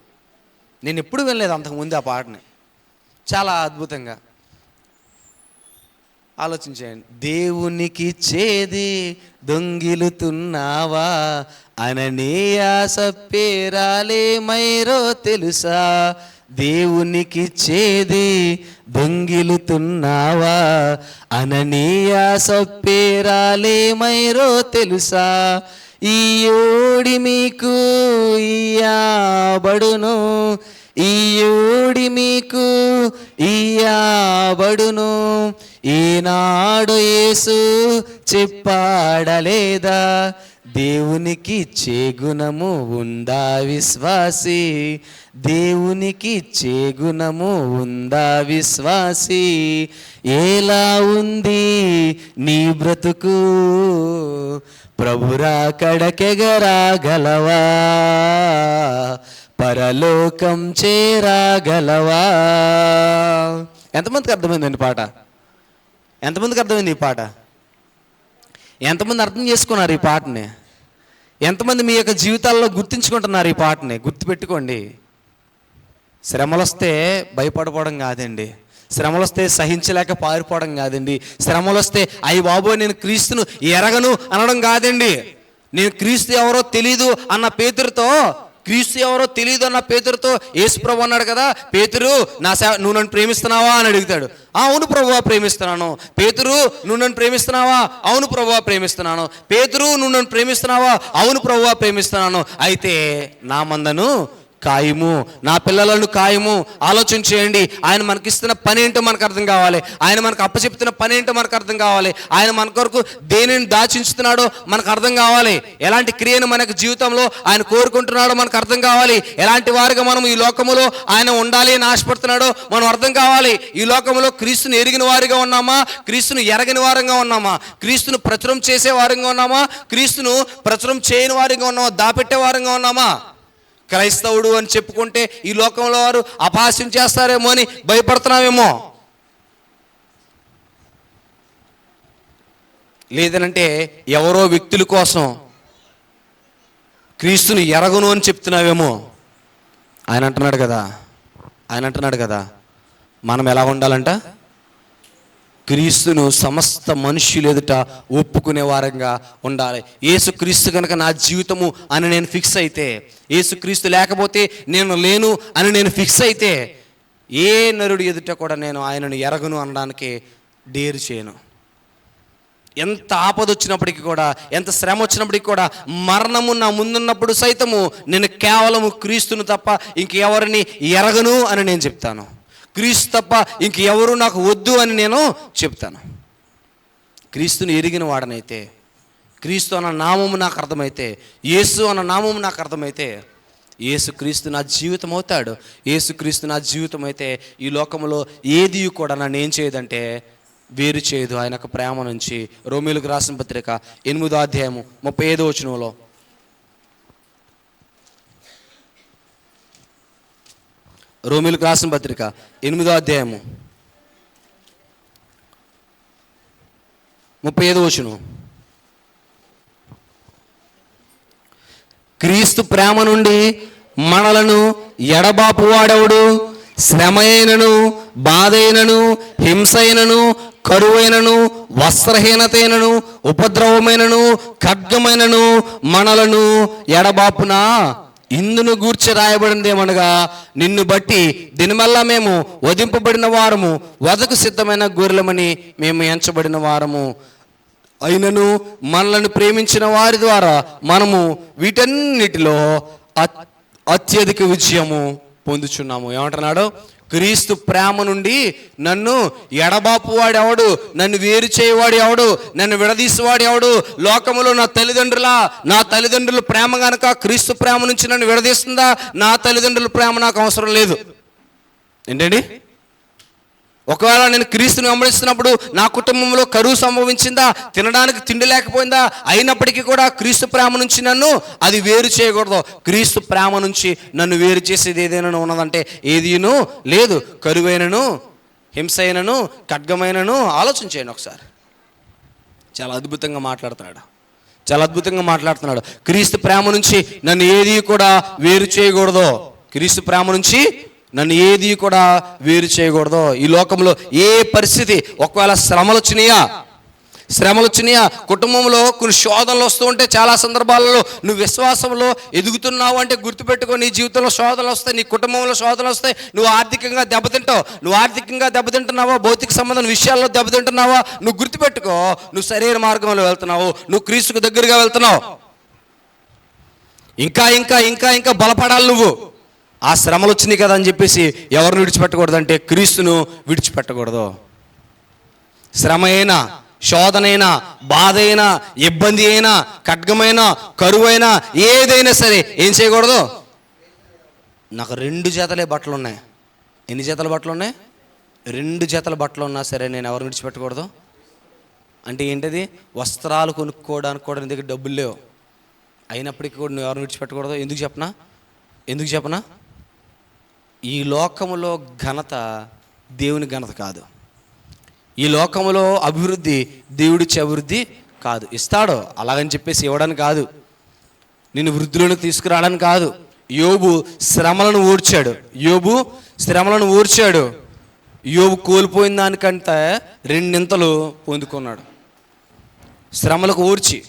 నేను ఎప్పుడు వినలేదు అంతకుముందు ఆ పాటని. చాలా అద్భుతంగా ఆలోచించేయండి. దేవునికి చేది దొంగిలుతున్నావా, అననీయ సప్పేరాలే మైరో తెలుసా. దేవునికి చేది దొంగిలుతున్నావా, అననీయ సప్పేరాలే మైరో తెలుసా. ఈ ఓడి మీకు ఇయ్యబడును, ఈ ఓడి మీకు ఇయ్యబడును. ఈనాడు యేసు చెప్పాడలేదా, దేవునికి చేగుణము ఉందా విశ్వాసి, దేవునికి చేగుణము ఉందా విశ్వాసి. ఎలా ఉంది నీ బ్రతుకు, ప్రభురాకడకెగరాగలవా, పరలోకం చేరాగలవా. ఎంతమందికి అర్థమైందండి పాట? ఎంతమందికి అర్థమైంది ఈ పాట? ఎంతమంది అర్థం చేసుకున్నారు ఈ పాటని? ఎంతమంది మీ యొక్క జీవితాల్లో గుర్తించుకుంటున్నారు ఈ పాటని? గుర్తుపెట్టుకోండి, శ్రమలు వస్తే భయపడిపోవడం కాదండి, శ్రమలు వస్తే సహించలేక పారిపోవడం కాదండి. శ్రమలు వస్తే అయ్యి బాబోయ్ నేను క్రీస్తును ఎరగను అనడం కాదండి. నేను క్రీస్తు ఎవరో తెలీదు అన్న పేతురుతో, క్రీస్తు ఎవరో తెలియదు అన్న పేతురుతో యేసుప్రభు అన్నాడు కదా, పేతురు నువ్వు నన్ను ప్రేమిస్తున్నావా అని అడుగుతాడు. అవును ప్రభువా ప్రేమిస్తున్నాను. పేతురు నువ్వు నన్ను ప్రేమిస్తున్నావా? అవును ప్రభువా ప్రేమిస్తున్నాను. పేతురు నువ్వు నన్ను ప్రేమిస్తున్నావా? అవును ప్రభువా ప్రేమిస్తున్నాను. అయితే నా మందను కాయము, నా పిల్లలను కాయము. ఆలోచన చేయండి. ఆయన మనకిస్తున్న పని ఏంటో మనకు అర్థం కావాలి. ఆయన మనకు అప్పచెప్తున్న పని ఏంటో మనకు అర్థం కావాలి. ఆయన మన కొరకు దేనిని దాచించుతున్నాడో మనకు అర్థం కావాలి. ఎలాంటి క్రియను మనకు జీవితంలో ఆయన కోరుకుంటున్నాడో మనకు అర్థం కావాలి. ఎలాంటి వారిగా మనం ఈ లోకములో ఆయన ఉండాలి అని ఆశపడుతున్నాడో మనం అర్థం కావాలి. ఈ లోకంలో క్రీస్తుని ఎరిగిన వారిగా ఉన్నామా, క్రీస్తును ఎరగని వారంగా ఉన్నామా, క్రీస్తును ప్రచురం చేసే వారంగా ఉన్నామా, క్రీస్తును ప్రచురం చేయని వారిగా ఉన్నామా, దాపెట్టే వారంగా ఉన్నామా? క్రైస్తవుడు అని చెప్పుకుంటే ఈ లోకంలో వారు అపహాస్యం చేస్తారేమో అని భయపడుతున్నామేమో. లేదనంటే ఎవరో వ్యక్తుల కోసం క్రీస్తుని ఎరగను అని చెప్తున్నావేమో. ఆయన అంటున్నాడు కదా మనం ఎలా ఉండాలంట? క్రీస్తును సమస్త మనుష్యులు ఎదుట ఒప్పుకునే వారంగా ఉండాలి. యేసుక్రీస్తు కనుక నా జీవితము అని నేను ఫిక్స్ అయితే, యేసుక్రీస్తు లేకపోతే నేను లేను అని నేను ఫిక్స్ అయితే, ఏ నరుడు ఎదుట కూడా నేను ఆయనను ఎరగను అనడానికి డేరు చేయను. ఎంత ఆపద వచ్చినప్పటికీ కూడా, ఎంత శ్రమ వచ్చినప్పటికీ కూడా, మరణము నా ముందున్నప్పుడు సైతము నేను కేవలము క్రీస్తును తప్ప ఇంకెవరిని ఎరగను అని నేను చెప్తాను. క్రీస్తు తప్ప ఇంకెవరు నాకు వద్దు అని నేను చెప్తాను. క్రీస్తుని ఎరిగిన వాడనైతే, క్రీస్తు అన్న నామము నాకు అర్థమైతే, యేసు అన్న నామము నాకు అర్థమైతే, యేసుక్రీస్తు నా జీవితం అవుతాడు. యేసుక్రీస్తు నా జీవితం అయితే ఈ లోకంలో ఏది కూడా నన్ను ఏం చేయదంటే వేరు చేయదు ఆయన యొక్క ప్రేమ నుంచి. రోమీయులకు రాసిన పత్రిక 8వ అధ్యాయము 35వ వచనంలో, రోమీయులకు రాసిన పత్రిక 8వ అధ్యాయము 35వ వచనం, క్రీస్తు ప్రేమ నుండి మనలను ఎడబాపు వాడెవడు? శ్రమ అయినను, బాధ అయినను, హింస అయినను, కరువైనను, వస్త్రహీనతైనను, ఉపద్రవమైనను, ఖడ్గమైనను మనలను ఎడబాపునా? ఇందును గూర్చి రాయబడింది ఏమనగా, నిన్ను బట్టి దినమల్లా మేము వధింపబడిన వారము, వధకు సిద్ధమైన గొర్రెలమని మేము ఎంచబడిన వారము. అయినను మనలను ప్రేమించిన వారి ద్వారా మనము వీటన్నిటిలో అత్యధిక విజయము పొందుచున్నాము. ఏమంటున్నాడు? క్రీస్తు ప్రేమ నుండి నన్ను ఎడబాపు వాడు ఎవడు? నన్ను వేరు చేయవాడు ఎవడు? నన్ను విడదీసేవాడు ఎవడు? లోకములో నా తల్లిదండ్రుల ప్రేమ కనుక క్రీస్తు ప్రేమ నుంచి నన్ను విడదీస్తుందా? నా తల్లిదండ్రుల ప్రేమ నాకు అవసరం లేదు. ఏంటండి? ఒకవేళ నేను క్రీస్తుని వెంబడిస్తున్నప్పుడు నా కుటుంబంలో కరువు సంభవించిందా, తినడానికి తిండి లేకపోయిందా, అయినప్పటికీ కూడా క్రీస్తు ప్రేమ నుంచి నన్ను అది వేరు చేయకూడదు. క్రీస్తు ప్రేమ నుంచి నన్ను వేరు చేసేది ఏదైనా ఉన్నదంటే ఏదీను లేదు. కరువైనను, హింస అయినను, ఖడ్గమైనను. ఆలోచన చేయండి ఒకసారి. చాలా అద్భుతంగా మాట్లాడుతున్నాడు. క్రీస్తు ప్రేమ నుంచి నన్ను ఏది కూడా వేరు చేయకూడదు. క్రీస్తు ప్రేమ నుంచి నన్ను ఏది కూడా వేరు చేయకూడదు. ఈ లోకంలో ఏ పరిస్థితి, ఒకవేళ శ్రమలు వచ్చినాయా, కుటుంబంలో కొన్ని శోధనలు వస్తూ ఉంటే చాలా సందర్భాలలో నువ్వు విశ్వాసంలో ఎదుగుతున్నావు అంటే గుర్తుపెట్టుకో, నీ జీవితంలో శోధనలు వస్తాయి, నీ కుటుంబంలో శోధనలు వస్తాయి. నువ్వు ఆర్థికంగా దెబ్బతింటున్నావా, భౌతిక సంబంధం విషయాల్లో దెబ్బతింటున్నావా, నువ్వు గుర్తుపెట్టుకో, నువ్వు సరైన మార్గంలో వెళ్తున్నావు, నువ్వు క్రీస్తుకు దగ్గరగా వెళ్తున్నావు. ఇంకా బలపడాలి నువ్వు. ఆ శ్రమలు వచ్చినాయి కదా అని చెప్పేసి ఎవరిని విడిచిపెట్టకూడదు అంటే క్రీస్తును విడిచిపెట్టకూడదు. శ్రమ అయినా, శోధనైనా, బాధ అయినా, ఇబ్బంది అయినా, ఖడ్గమైనా, కరువైనా, ఏదైనా సరే ఏం చేయకూడదు? నాకు 2 జతలే బట్టలు ఉన్నాయి. ఎన్ని జతల బట్టలు ఉన్నాయి? 2 జతల బట్టలు ఉన్నా సరే నేను ఎవరిని విడిచిపెట్టకూడదు అంటే ఏంటది? వస్త్రాలు కొనుక్కోవడానికి కూడా నీ దగ్గర డబ్బులు లేవు, అయినప్పటికీ కూడా నువ్వు ఎవరిని విడిచిపెట్టకూడదు. ఎందుకు చెప్పనా? ఈ లోకములో ఘనత దేవుని ఘనత కాదు. ఈ లోకములో అభివృద్ధి దేవుడిచ్చే అభివృద్ధి కాదు. ఇస్తాడు అలాగని చెప్పేసి ఇవ్వడానికి కాదు, నిన్ను వృద్ధిలోకి తీసుకురావడానికి కాదు. యోబు శ్రమలను ఓర్చాడు. యోబు కోల్పోయిన దానికంటే రెండింతలు పొందుకున్నాడు. శ్రమలకు ఊర్చి,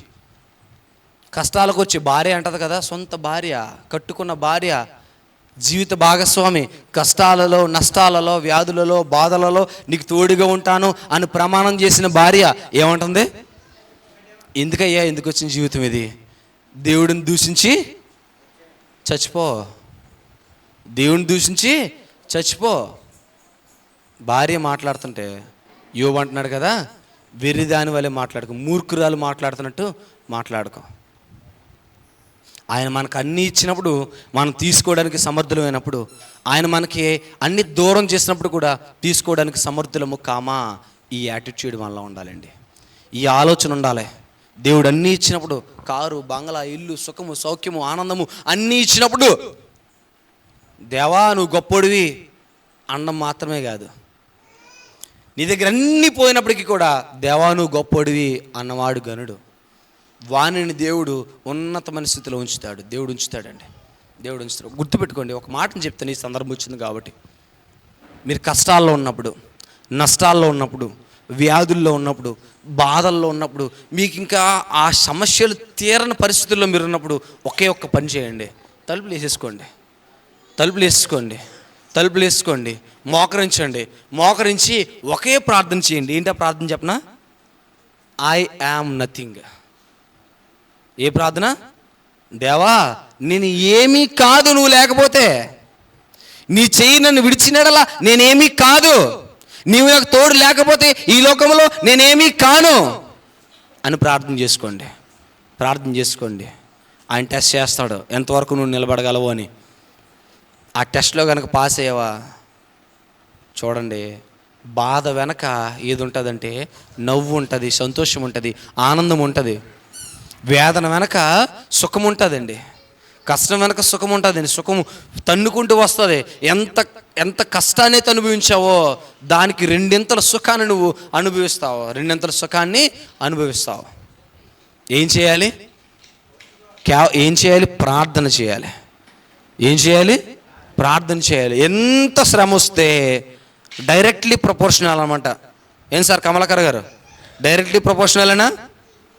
కష్టాలకు వచ్చి భార్య అంటది కదా, సొంత భార్య, కట్టుకున్న భార్య, జీవిత భాగస్వామి, కష్టాలలో, నష్టాలలో, వ్యాధులలో, బాధలలో నీకు తోడుగా ఉంటాను అని ప్రమాణం చేసిన భార్య ఏమంటుంది? ఎందుకయ్యా ఎందుకు వచ్చిన జీవితం ఇది? దేవుడిని దూషించి చచ్చిపో, దేవుని దూషించి చచ్చిపో. భార్య మాట్లాడుతుంటే యోబు అంటున్నాడు కదా, వెర్రిదాని వల్లే మాట్లాడుకో, మూర్ఖురాలు మాట్లాడుతున్నట్టు మాట్లాడుకో. ఆయన మనకు అన్నీ ఇచ్చినప్పుడు, మనం తీసుకోవడానికి సమర్థులమైనప్పుడు, ఆయన మనకి అన్ని దూరం చేసినప్పుడు కూడా తీసుకోవడానికి సమర్థులము కామా. ఈ యాటిట్యూడ్ మనలో ఉండాలండి, ఈ ఆలోచన ఉండాలి. దేవుడు అన్నీ ఇచ్చినప్పుడు, కారు, బంగ్లా, ఇల్లు, సుఖము, సౌఖ్యము, ఆనందము అన్నీ ఇచ్చినప్పుడు దేవా నువ్వు గొప్పోడివి అనడం మాత్రమే కాదు, నీ దగ్గర అన్నీ పోయినప్పటికీ కూడా దేవా నువ్వు గొప్పోడివి అన్నవాడు గనుడు. వాణిని దేవుడు ఉన్నతమైన స్థితిలో ఉంచుతాడు. దేవుడు ఉంచుతాడండి, దేవుడు ఉంచుతాడు. గుర్తుపెట్టుకోండి, ఒక మాటను చెప్తాను, ఈ సందర్భం వచ్చింది కాబట్టి. మీరు కష్టాల్లో ఉన్నప్పుడు, నష్టాల్లో ఉన్నప్పుడు, వ్యాధుల్లో ఉన్నప్పుడు, బాధల్లో ఉన్నప్పుడు, మీకు ఇంకా ఆ సమస్యలు తీరని పరిస్థితుల్లో మీరు ఉన్నప్పుడు ఒకే ఒక్క పని చేయండి. తలుపులు వేసేసుకోండి, తలుపులు వేసుకోండి, తలుపులు వేసుకోండి, మోకరించండి. మోకరించి ఒకే ప్రార్థన చేయండి. ఏంటో ప్రార్థన చెప్పనా? I am nothing. ఏ ప్రార్థన? దేవా నేను ఏమీ కాదు నువ్వు లేకపోతే, నీ చెయ్యి నన్ను విడిచినడలా నేనేమీ కాదు, నీవు నాకు తోడు లేకపోతే ఈ లోకంలో నేనేమీ కాను అని ప్రార్థన చేసుకోండి. ప్రార్థన చేసుకోండి. ఆయన టెస్ట్ చేస్తాడు ఎంతవరకు నువ్వు నిలబడగలవు అని. ఆ టెస్ట్లో కనుక పాస్ అయ్యావా, చూడండి, బాధ వెనక ఏది ఉంటుందంటే నవ్వు ఉంటుంది, సంతోషం ఉంటుంది, ఆనందం ఉంటుంది. వేదన వెనక సుఖం ఉంటుందండి, కష్టం వెనక సుఖం ఉంటుందండి. సుఖము తన్నుకుంటూ వస్తుంది. ఎంత ఎంత కష్టాన్ని అనుభవించావో దానికి రెండింతల సుఖాన్ని నువ్వు అనుభవిస్తావు, రెండింతల సుఖాన్ని అనుభవిస్తావు. ఏం చేయాలి? ఏం చేయాలి? ప్రార్థన చేయాలి. ఏం చేయాలి? ప్రార్థన చేయాలి. ఎంత శ్రమ వస్తే డైరెక్ట్లీ ప్రపోర్షనల్ అనమాట. ఏం సార్ కమలాకర్ గారు, డైరెక్ట్లీ ప్రపోర్షనలేనా,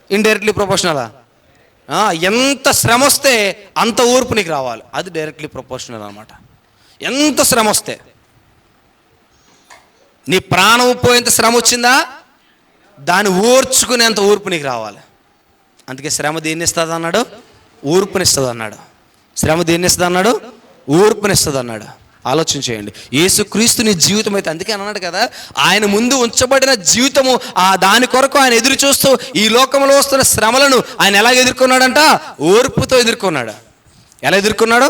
ఇండైరెక్ట్లీ ప్రపోర్షనలా? ఎంత శ్రమ వస్తే అంత ఓర్పు నీకు రావాలి, అది డైరెక్ట్లీ ప్రపోర్షనల్ అనమాట. ఎంత శ్రమ వస్తే, నీ ప్రాణం పోయేంత శ్రమ వచ్చిందా, దాన్ని ఓర్చుకునేంత ఓర్పు నీకు రావాలి. అందుకే శ్రమ దేన్ని ఇస్తుంది అన్నాడు? ఓర్పునిస్తుంది అన్నాడు. శ్రమ దేన్ని ఇస్తుంది అన్నాడు? ఓర్పునిస్తుంది అన్నాడు. ఆలోచన చేయండి. యేసుక్రీస్తు నీ జీవితం అయితే, అందుకే అన్నాడు కదా, ఆయన ముందు ఉంచబడిన జీవితము, ఆ దాని కొరకు ఆయన ఎదురు చూస్తూ ఈ లోకంలో వస్తున్న శ్రమలను ఆయన ఎలా ఎదుర్కొన్నాడంట? ఓర్పుతో ఎదుర్కొన్నాడు. ఎలా ఎదుర్కొన్నాడు?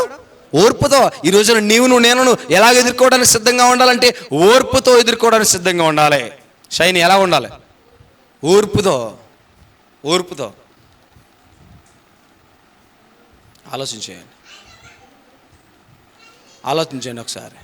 ఓర్పుతో. ఈ రోజున నువ్వు నేను ఎలాగ ఎదుర్కోవడానికి సిద్ధంగా ఉండాలంటే ఓర్పుతో ఎదుర్కోవడానికి సిద్ధంగా ఉండాలి. షైని ఎలా ఉండాలి? ఓర్పుతో. ఓర్పుతో ఆలోచించేయండి, ఆలోచించండి ఒకసారి.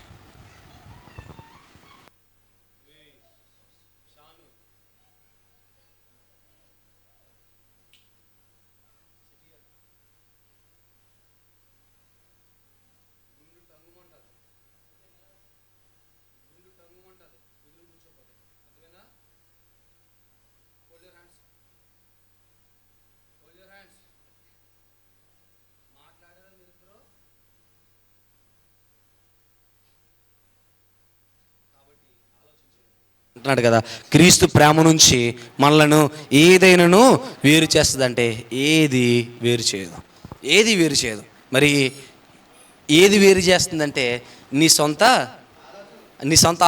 అంటున్నాడు కదా, క్రీస్తు ప్రేమ నుంచి మనలను ఏదైనాను వేరు చేస్తుందంటే ఏది వేరు చేయదు, ఏది వేరు చేయదు. మరి ఏది వేరు చేస్తుందంటే నీ సొంత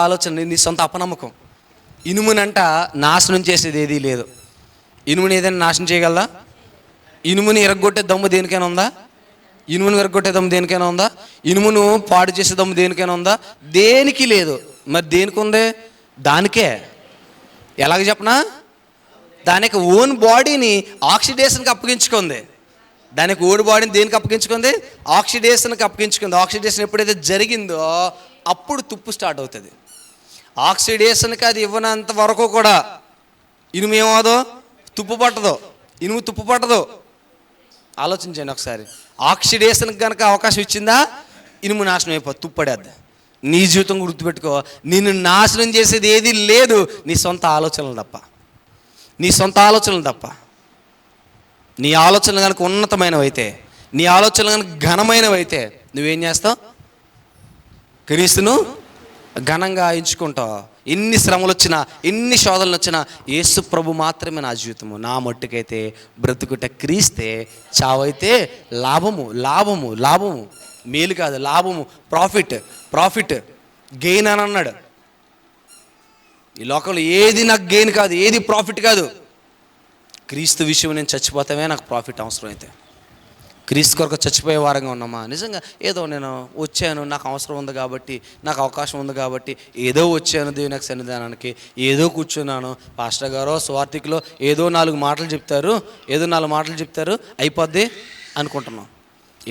ఆలోచన, నీ సొంత అపనమ్మకం. ఇనుమునంట నాశనం చేసేది ఏదీ లేదు. ఇనుముని ఏదైనా నాశనం చేయగలదా? ఇనుముని ఎరగొట్టే దమ్ము దేనికైనా ఉందా? ఇనుమును ఎరగొట్టే దమ్ము దేనికైనా ఉందా? ఇనుమును పాడు చేసే దమ్ము దేనికైనా ఉందా? దేనికి లేదు. మరి దేనికి ఉంది? దానికే. ఎలాగ చెప్పనా? దానికి ఓన్ బాడీని ఆక్సిడేషన్కి అప్పగించుకుంది. దానికి ఓన్ బాడీని దేనికి అప్పగించుకుంది? ఆక్సిడేషన్కి అప్పగించుకుంది. ఆక్సిడేషన్ ఎప్పుడైతే జరిగిందో అప్పుడు తుప్పు స్టార్ట్ అవుతుంది. ఆక్సిడేషన్కి అది ఇవ్వనంత వరకు కూడా ఇనుము ఏమవుదో? తుప్పు పట్టదు. ఇనుము తుప్పు పట్టదు. ఆలోచించండి ఒకసారి. ఆక్సిడేషన్కి కనుక అవకాశం ఇచ్చిందా ఇనుము నాశనం అయిపోతుంది, తుప్పడేద్ది. నీ జీవితం గుర్తుపెట్టుకో, నిన్ను నాశనం చేసేది ఏది లేదు, నీ సొంత ఆలోచనలు తప్ప. నీ సొంత ఆలోచనలు తప్ప. నీ ఆలోచనలు కనుక ఉన్నతమైనవైతే, నీ ఆలోచనలు కనుక ఘనమైనవైతే నువ్వేం చేస్తావు? క్రీస్తును ఘనంగా ఎంచుకుంటావు. ఎన్ని శ్రమలు వచ్చినా, ఎన్ని శోధనలు వచ్చినా, యేసు ప్రభు మాత్రమే నా జీవితము. నా మట్టుకైతే బ్రతుకుట క్రీస్తే, చావైతే లాభము. లాభము లాభము మేలు కాదు, లాభము. ప్రాఫిట్ గెయిన్ అని అన్నాడు. ఈ లోకంలో ఏది నాకు గెయిన్ కాదు, ఏది ప్రాఫిట్ కాదు. క్రీస్తు విషయం నేను చచ్చిపోతామే నాకు ప్రాఫిట్. అవసరం అయితే క్రీస్తు కొరకు చచ్చిపోయే వారంగా ఉన్నామా? నిజంగా ఏదో నేను వచ్చాను, నాకు అవసరం ఉంది కాబట్టి, నాకు అవకాశం ఉంది కాబట్టి ఏదో వచ్చాను దేవుని సన్నిధానానికి, ఏదో కూర్చున్నాను, పాస్టర్ గారో స్వార్థికులో ఏదో 4 మాటలు చెప్తారు అయిపోద్ది అనుకుంటున్నాం.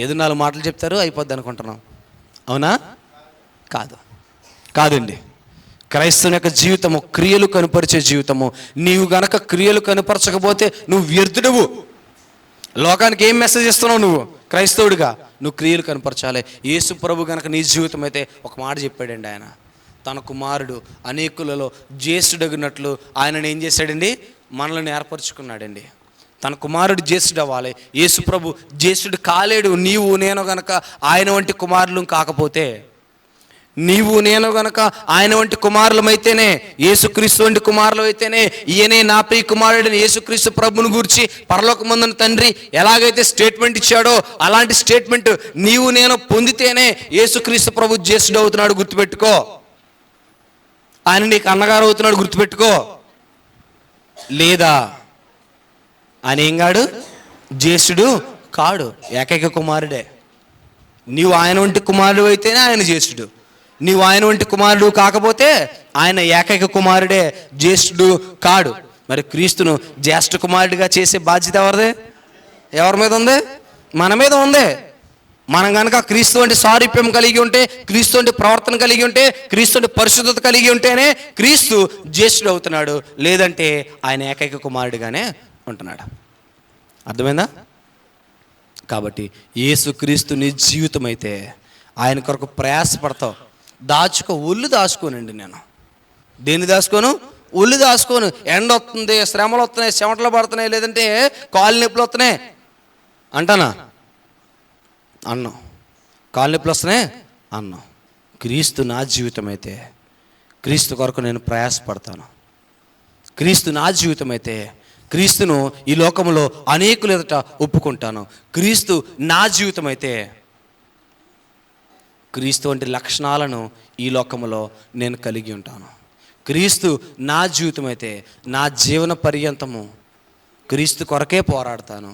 ఏదో 4 మాటలు చెప్తారు అయిపోద్ది అనుకుంటున్నాం. అవునా? కాదండి. క్రైస్తవుని యొక్క జీవితము క్రియలు కనుపరిచే జీవితము. నీవు గనక క్రియలు కనుపరచకపోతే నువ్వు వ్యర్థుడువు. లోకానికి ఏం మెసేజ్ ఇస్తున్నావు? నువ్వు క్రైస్తవుడిగా నువ్వు క్రియలు కనపరచాలి. యేసు ప్రభు గనక నీ జీవితం అయితే ఒక మాట చెప్పాడండి. ఆయన తన కుమారుడు అనేకులలో జ్యేష్ఠుడగినట్లు ఆయనను ఏం చేశాడండి? మనల్ని ఏర్పరచుకున్నాడండి. తన కుమారుడు జ్యేష్ఠుడు అవ్వాలి. యేసు ప్రభు జ్యేష్ఠుడు కాలేడు. నీవు నేను గనక ఆయన వంటి కుమారులు కాకపోతే, నీవు నేను గనక ఆయన వంటి కుమారులమైతేనే, యేసుక్రీస్తు వంటి కుమారులు అయితేనే, ఈయనే నా ప్రియ కుమారుడని యేసుక్రీస్తు ప్రభుని గురించి పరలోకమందున తండ్రి ఎలాగైతే స్టేట్మెంట్ ఇచ్చాడో అలాంటి స్టేట్మెంట్ నీవు నేను పొందితేనే యేసుక్రీస్తు ప్రభు జ్యేష్ఠుడు అవుతున్నాడు. గుర్తుపెట్టుకో. ఆయన నీకు అన్నగారు అవుతున్నాడు. గుర్తుపెట్టుకో. లేదా ఆయన ఏం కాడు? జ్యేష్ఠుడు కాడు, ఏకైక కుమారుడే. నీవు ఆయన వంటి కుమారుడు అయితేనే ఆయన జ్యేష్ఠుడు. నీవు ఆయన వంటి కుమారుడు కాకపోతే ఆయన ఏకైక కుమారుడే, జ్యేష్ఠుడు కాడు. మరి క్రీస్తును జ్యేష్ఠ కుమారుడిగా చేసే బాధ్యత ఎవరి మీద ఉంది? మన మీద ఉంది. మనం కనుక క్రీస్తు వంటి సారూప్యం కలిగి ఉంటే, క్రీస్తు వంటి ప్రవర్తన కలిగి ఉంటే, క్రీస్తు వంటి పరిశుద్ధత కలిగి ఉంటేనే క్రీస్తు జ్యేష్ఠుడు అవుతున్నాడు. లేదంటే ఆయన ఏకైక కుమారుడిగానే ఉంటున్నాడు. అర్థమైందా? కాబట్టి యేసు క్రీస్తు నీ జీవితం అయితే ఆయన కొరకు ప్రయాసపడతావు. ఒళ్ళు దాచుకోనండి. నేను దేన్ని దాచుకోను? ఒళ్ళు దాచుకోను. ఎండ వస్తుంది, శ్రమలు వస్తున్నాయి, చెమటలు పడుతున్నాయి, లేదంటే కాళ్ళు నొప్పులు వస్తున్నాయి అంటానా? అన్నం. కాళ్ళు నొప్పులు వస్తున్నాయి అన్నం. క్రీస్తు నా జీవితం అయితే క్రీస్తు కొరకు నేను ప్రయాసపడతాను. క్రీస్తు నా జీవితం అయితే క్రీస్తును ఈ లోకంలో అనేకులు ఎదుట ఒప్పుకుంటాను. క్రీస్తు నా జీవితం అయితే క్రీస్తు వంటి లక్షణాలను ఈ లోకంలో నేను కలిగి ఉంటాను. క్రీస్తు నా జీవితం అయితే నా జీవన పర్యంతము క్రీస్తు కొరకే పోరాడతాను.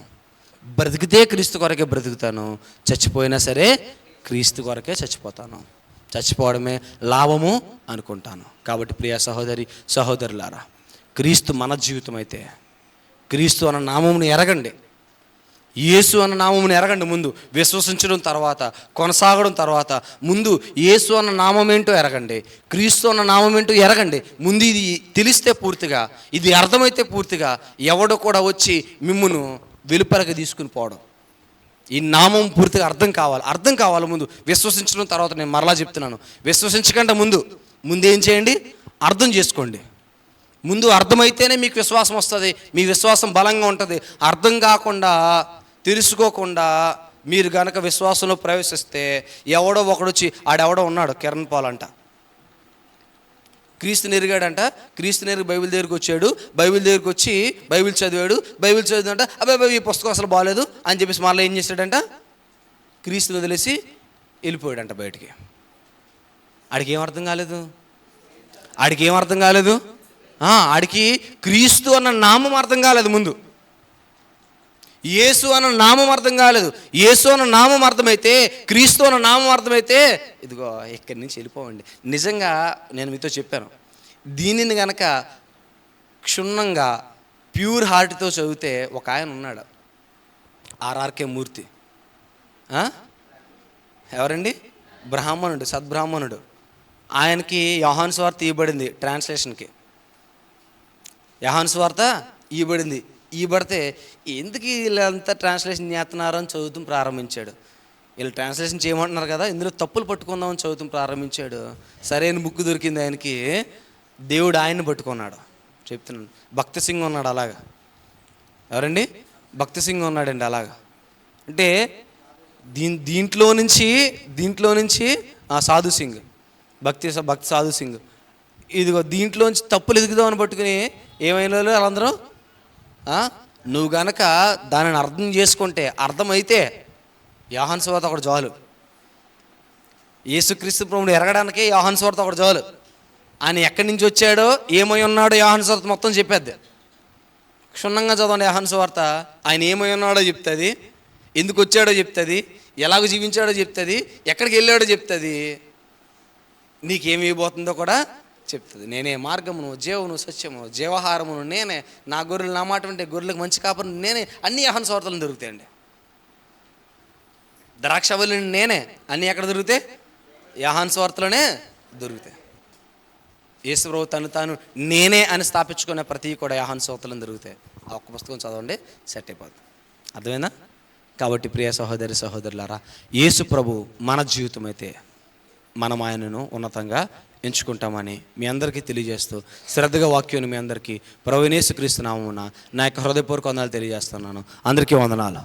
బ్రతికితే క్రీస్తు కొరకే బ్రతుకుతాను, చచ్చిపోయినా సరే క్రీస్తు కొరకే చచ్చిపోతాను. చచ్చిపోవడమే లాభము అనుకుంటాను. కాబట్టి ప్రియ సహోదరి సహోదరులారా, క్రీస్తు మన జీవితం అయితే క్రీస్తు అన్న నామమును ఎరగండి. యేసు అన్న నామమును ఎరగండి. ముందు విశ్వసించడం తర్వాత, కొనసాగడం తర్వాత, ముందు యేసు అన్న నామం ఏంటో ఎరగండి, క్రీస్తు అన్న నామం ఏంటో ఎరగండి. ముందు ఇది తెలిస్తే పూర్తిగా, ఇది అర్థమైతే పూర్తిగా ఎవడో కూడా వచ్చి మిమ్మును వెలుపలకి తీసుకుని పోవడం. ఈ నామం పూర్తిగా అర్థం కావాలి. ముందు విశ్వసించడం తర్వాత, నేను మరలా చెప్తున్నాను, విశ్వసించకుండా ముందు ఏం చేయండి? అర్థం చేసుకోండి. ముందు అర్థమైతేనే మీకు విశ్వాసం వస్తుంది, మీ విశ్వాసం బలంగా ఉంటుంది. అర్థం కాకుండా, తెలుసుకోకుండా మీరు కనుక విశ్వాసంలో ప్రవేశిస్తే ఎవడో ఒకడొచ్చి ఆడెవడో ఉన్నాడు, కిరణ్ పాల్ అంట, క్రీస్తుని ఎరిగాడంట. క్రీస్తుని ఎరిగి బైబిల్ దగ్గరికి వచ్చాడు. బైబిల్ దగ్గరికి వచ్చి బైబిల్ చదివాడు. బైబిల్ చదివిందంట, అబ్బాయి ఈ పుస్తకం అసలు బాగాలేదు అని చెప్పేసి మళ్ళీ ఏం చేశాడంట? క్రీస్తుని వదిలేసి వెళ్ళిపోయాడంట బయటికి. ఆడికి ఏం అర్థం కాలేదు. ఆడికి క్రీస్తు అన్న నామం అర్థం కాలేదు. ముందు యేసు అన్న నామం అర్థం కాలేదు. యేసు అన్న నామం అర్థమైతే, క్రీస్తు అన్న నామం అర్థమైతే, ఇదిగో ఇక్కడి నుంచి వెళ్ళిపోవండి. నిజంగా నేను మీతో చెప్పాను, దీనిని కనుక క్షుణ్ణంగా ప్యూర్ హార్ట్తో చదివితే ఒక ఆయన ఉన్నాడు, ఆర్ఆర్కే మూర్తి. ఎవరండి? బ్రాహ్మణుడు, సద్బ్రాహ్మణుడు. ఆయనకి యోహాను సువార్త ఇవ్వబడింది ట్రాన్స్లేషన్కి. యోహాను సువార్త ఇవ్వబడితే ఎందుకు వీళ్ళంతా ట్రాన్స్లేషన్ చేస్తున్నారు అని చదువుతూ ప్రారంభించాడు. వీళ్ళు ట్రాన్స్లేషన్ చేయమంటున్నారు కదా, ఇందులో తప్పులు పట్టుకుందామని చదువుతూ ప్రారంభించాడు. సరైన బుక్ దొరికింది ఆయనకి, దేవుడు ఆయన్ని పట్టుకున్నాడు. చెప్తున్నాను, భక్తి సింగ్ ఉన్నాడు అలాగా. ఎవరండి? భక్తి సింగ్ ఉన్నాడండి అలాగా. అంటే దీంట్లో నుంచి సాధు సింగ్, భక్తి సాధు సింగ్, ఇదిగో దీంట్లోంచి తప్పులు ఎదుగుదామని పట్టుకుని ఏమైనా వాళ్ళందరూ నువ్వు గనక దానిని అర్థం చేసుకుంటే, అర్థమైతే యోహాను సువార్త ఒకటి చాలు. యేసుక్రీస్తు ప్రభువుని ఎరగడానికే యోహాను సువార్త ఒకటి చాలు. ఆయన ఎక్కడి నుంచి వచ్చాడో, ఏమై ఉన్నాడో యోహాను సువార్త మొత్తం చెప్పేద్ది. క్షుణ్ణంగా చదవండి యోహాను సువార్త. ఆయన ఏమై ఉన్నాడో చెప్తుంది, ఎందుకు వచ్చాడో చెప్తుంది, ఎలాగో జీవించాడో చెప్తుంది, ఎక్కడికి వెళ్ళాడో చెప్తుంది, నీకేమి ఇవ్వబోతుందో కూడా చెప్తుంది. నేనే మార్గమును, జీవమును, సత్యము, జీవహారమును నేనే, నా గొర్రెలు నా మాట ఉంటే గొర్రెలకు మంచి కాపరు నేనే, అన్ని యోహాను సువార్తలు దొరుకుతాయండి. ద్రాక్షవల్లిని నేనే, అన్నీ ఎక్కడ దొరుకుతాయి? యోహాను సువార్తలోనే దొరుకుతాయి. యేసు ప్రభువు తాను నేనే అని స్థాపించుకునే ప్రతి కూడా యోహాను సువార్తలను దొరుకుతాయి. ఆ ఒక్క పుస్తకం చదవండి, సెట్ అయిపోతుంది. అర్థమైందా? కాబట్టి ప్రియ సహోదరి సహోదరులారా, యేసు ప్రభు మన జీవితం అయితే మనం ఆయనను ఉన్నతంగా ఎంచుకుంటామని మీ అందరికీ తెలియజేస్తూ, శ్రద్ధగా వాక్యాన్ని మీ అందరికీ ప్రభువైన యేసుక్రీస్తు నామమున నా యొక్క హృదయపూర్వక వందనాలు తెలియజేస్తున్నాను. అందరికీ వందనాలు.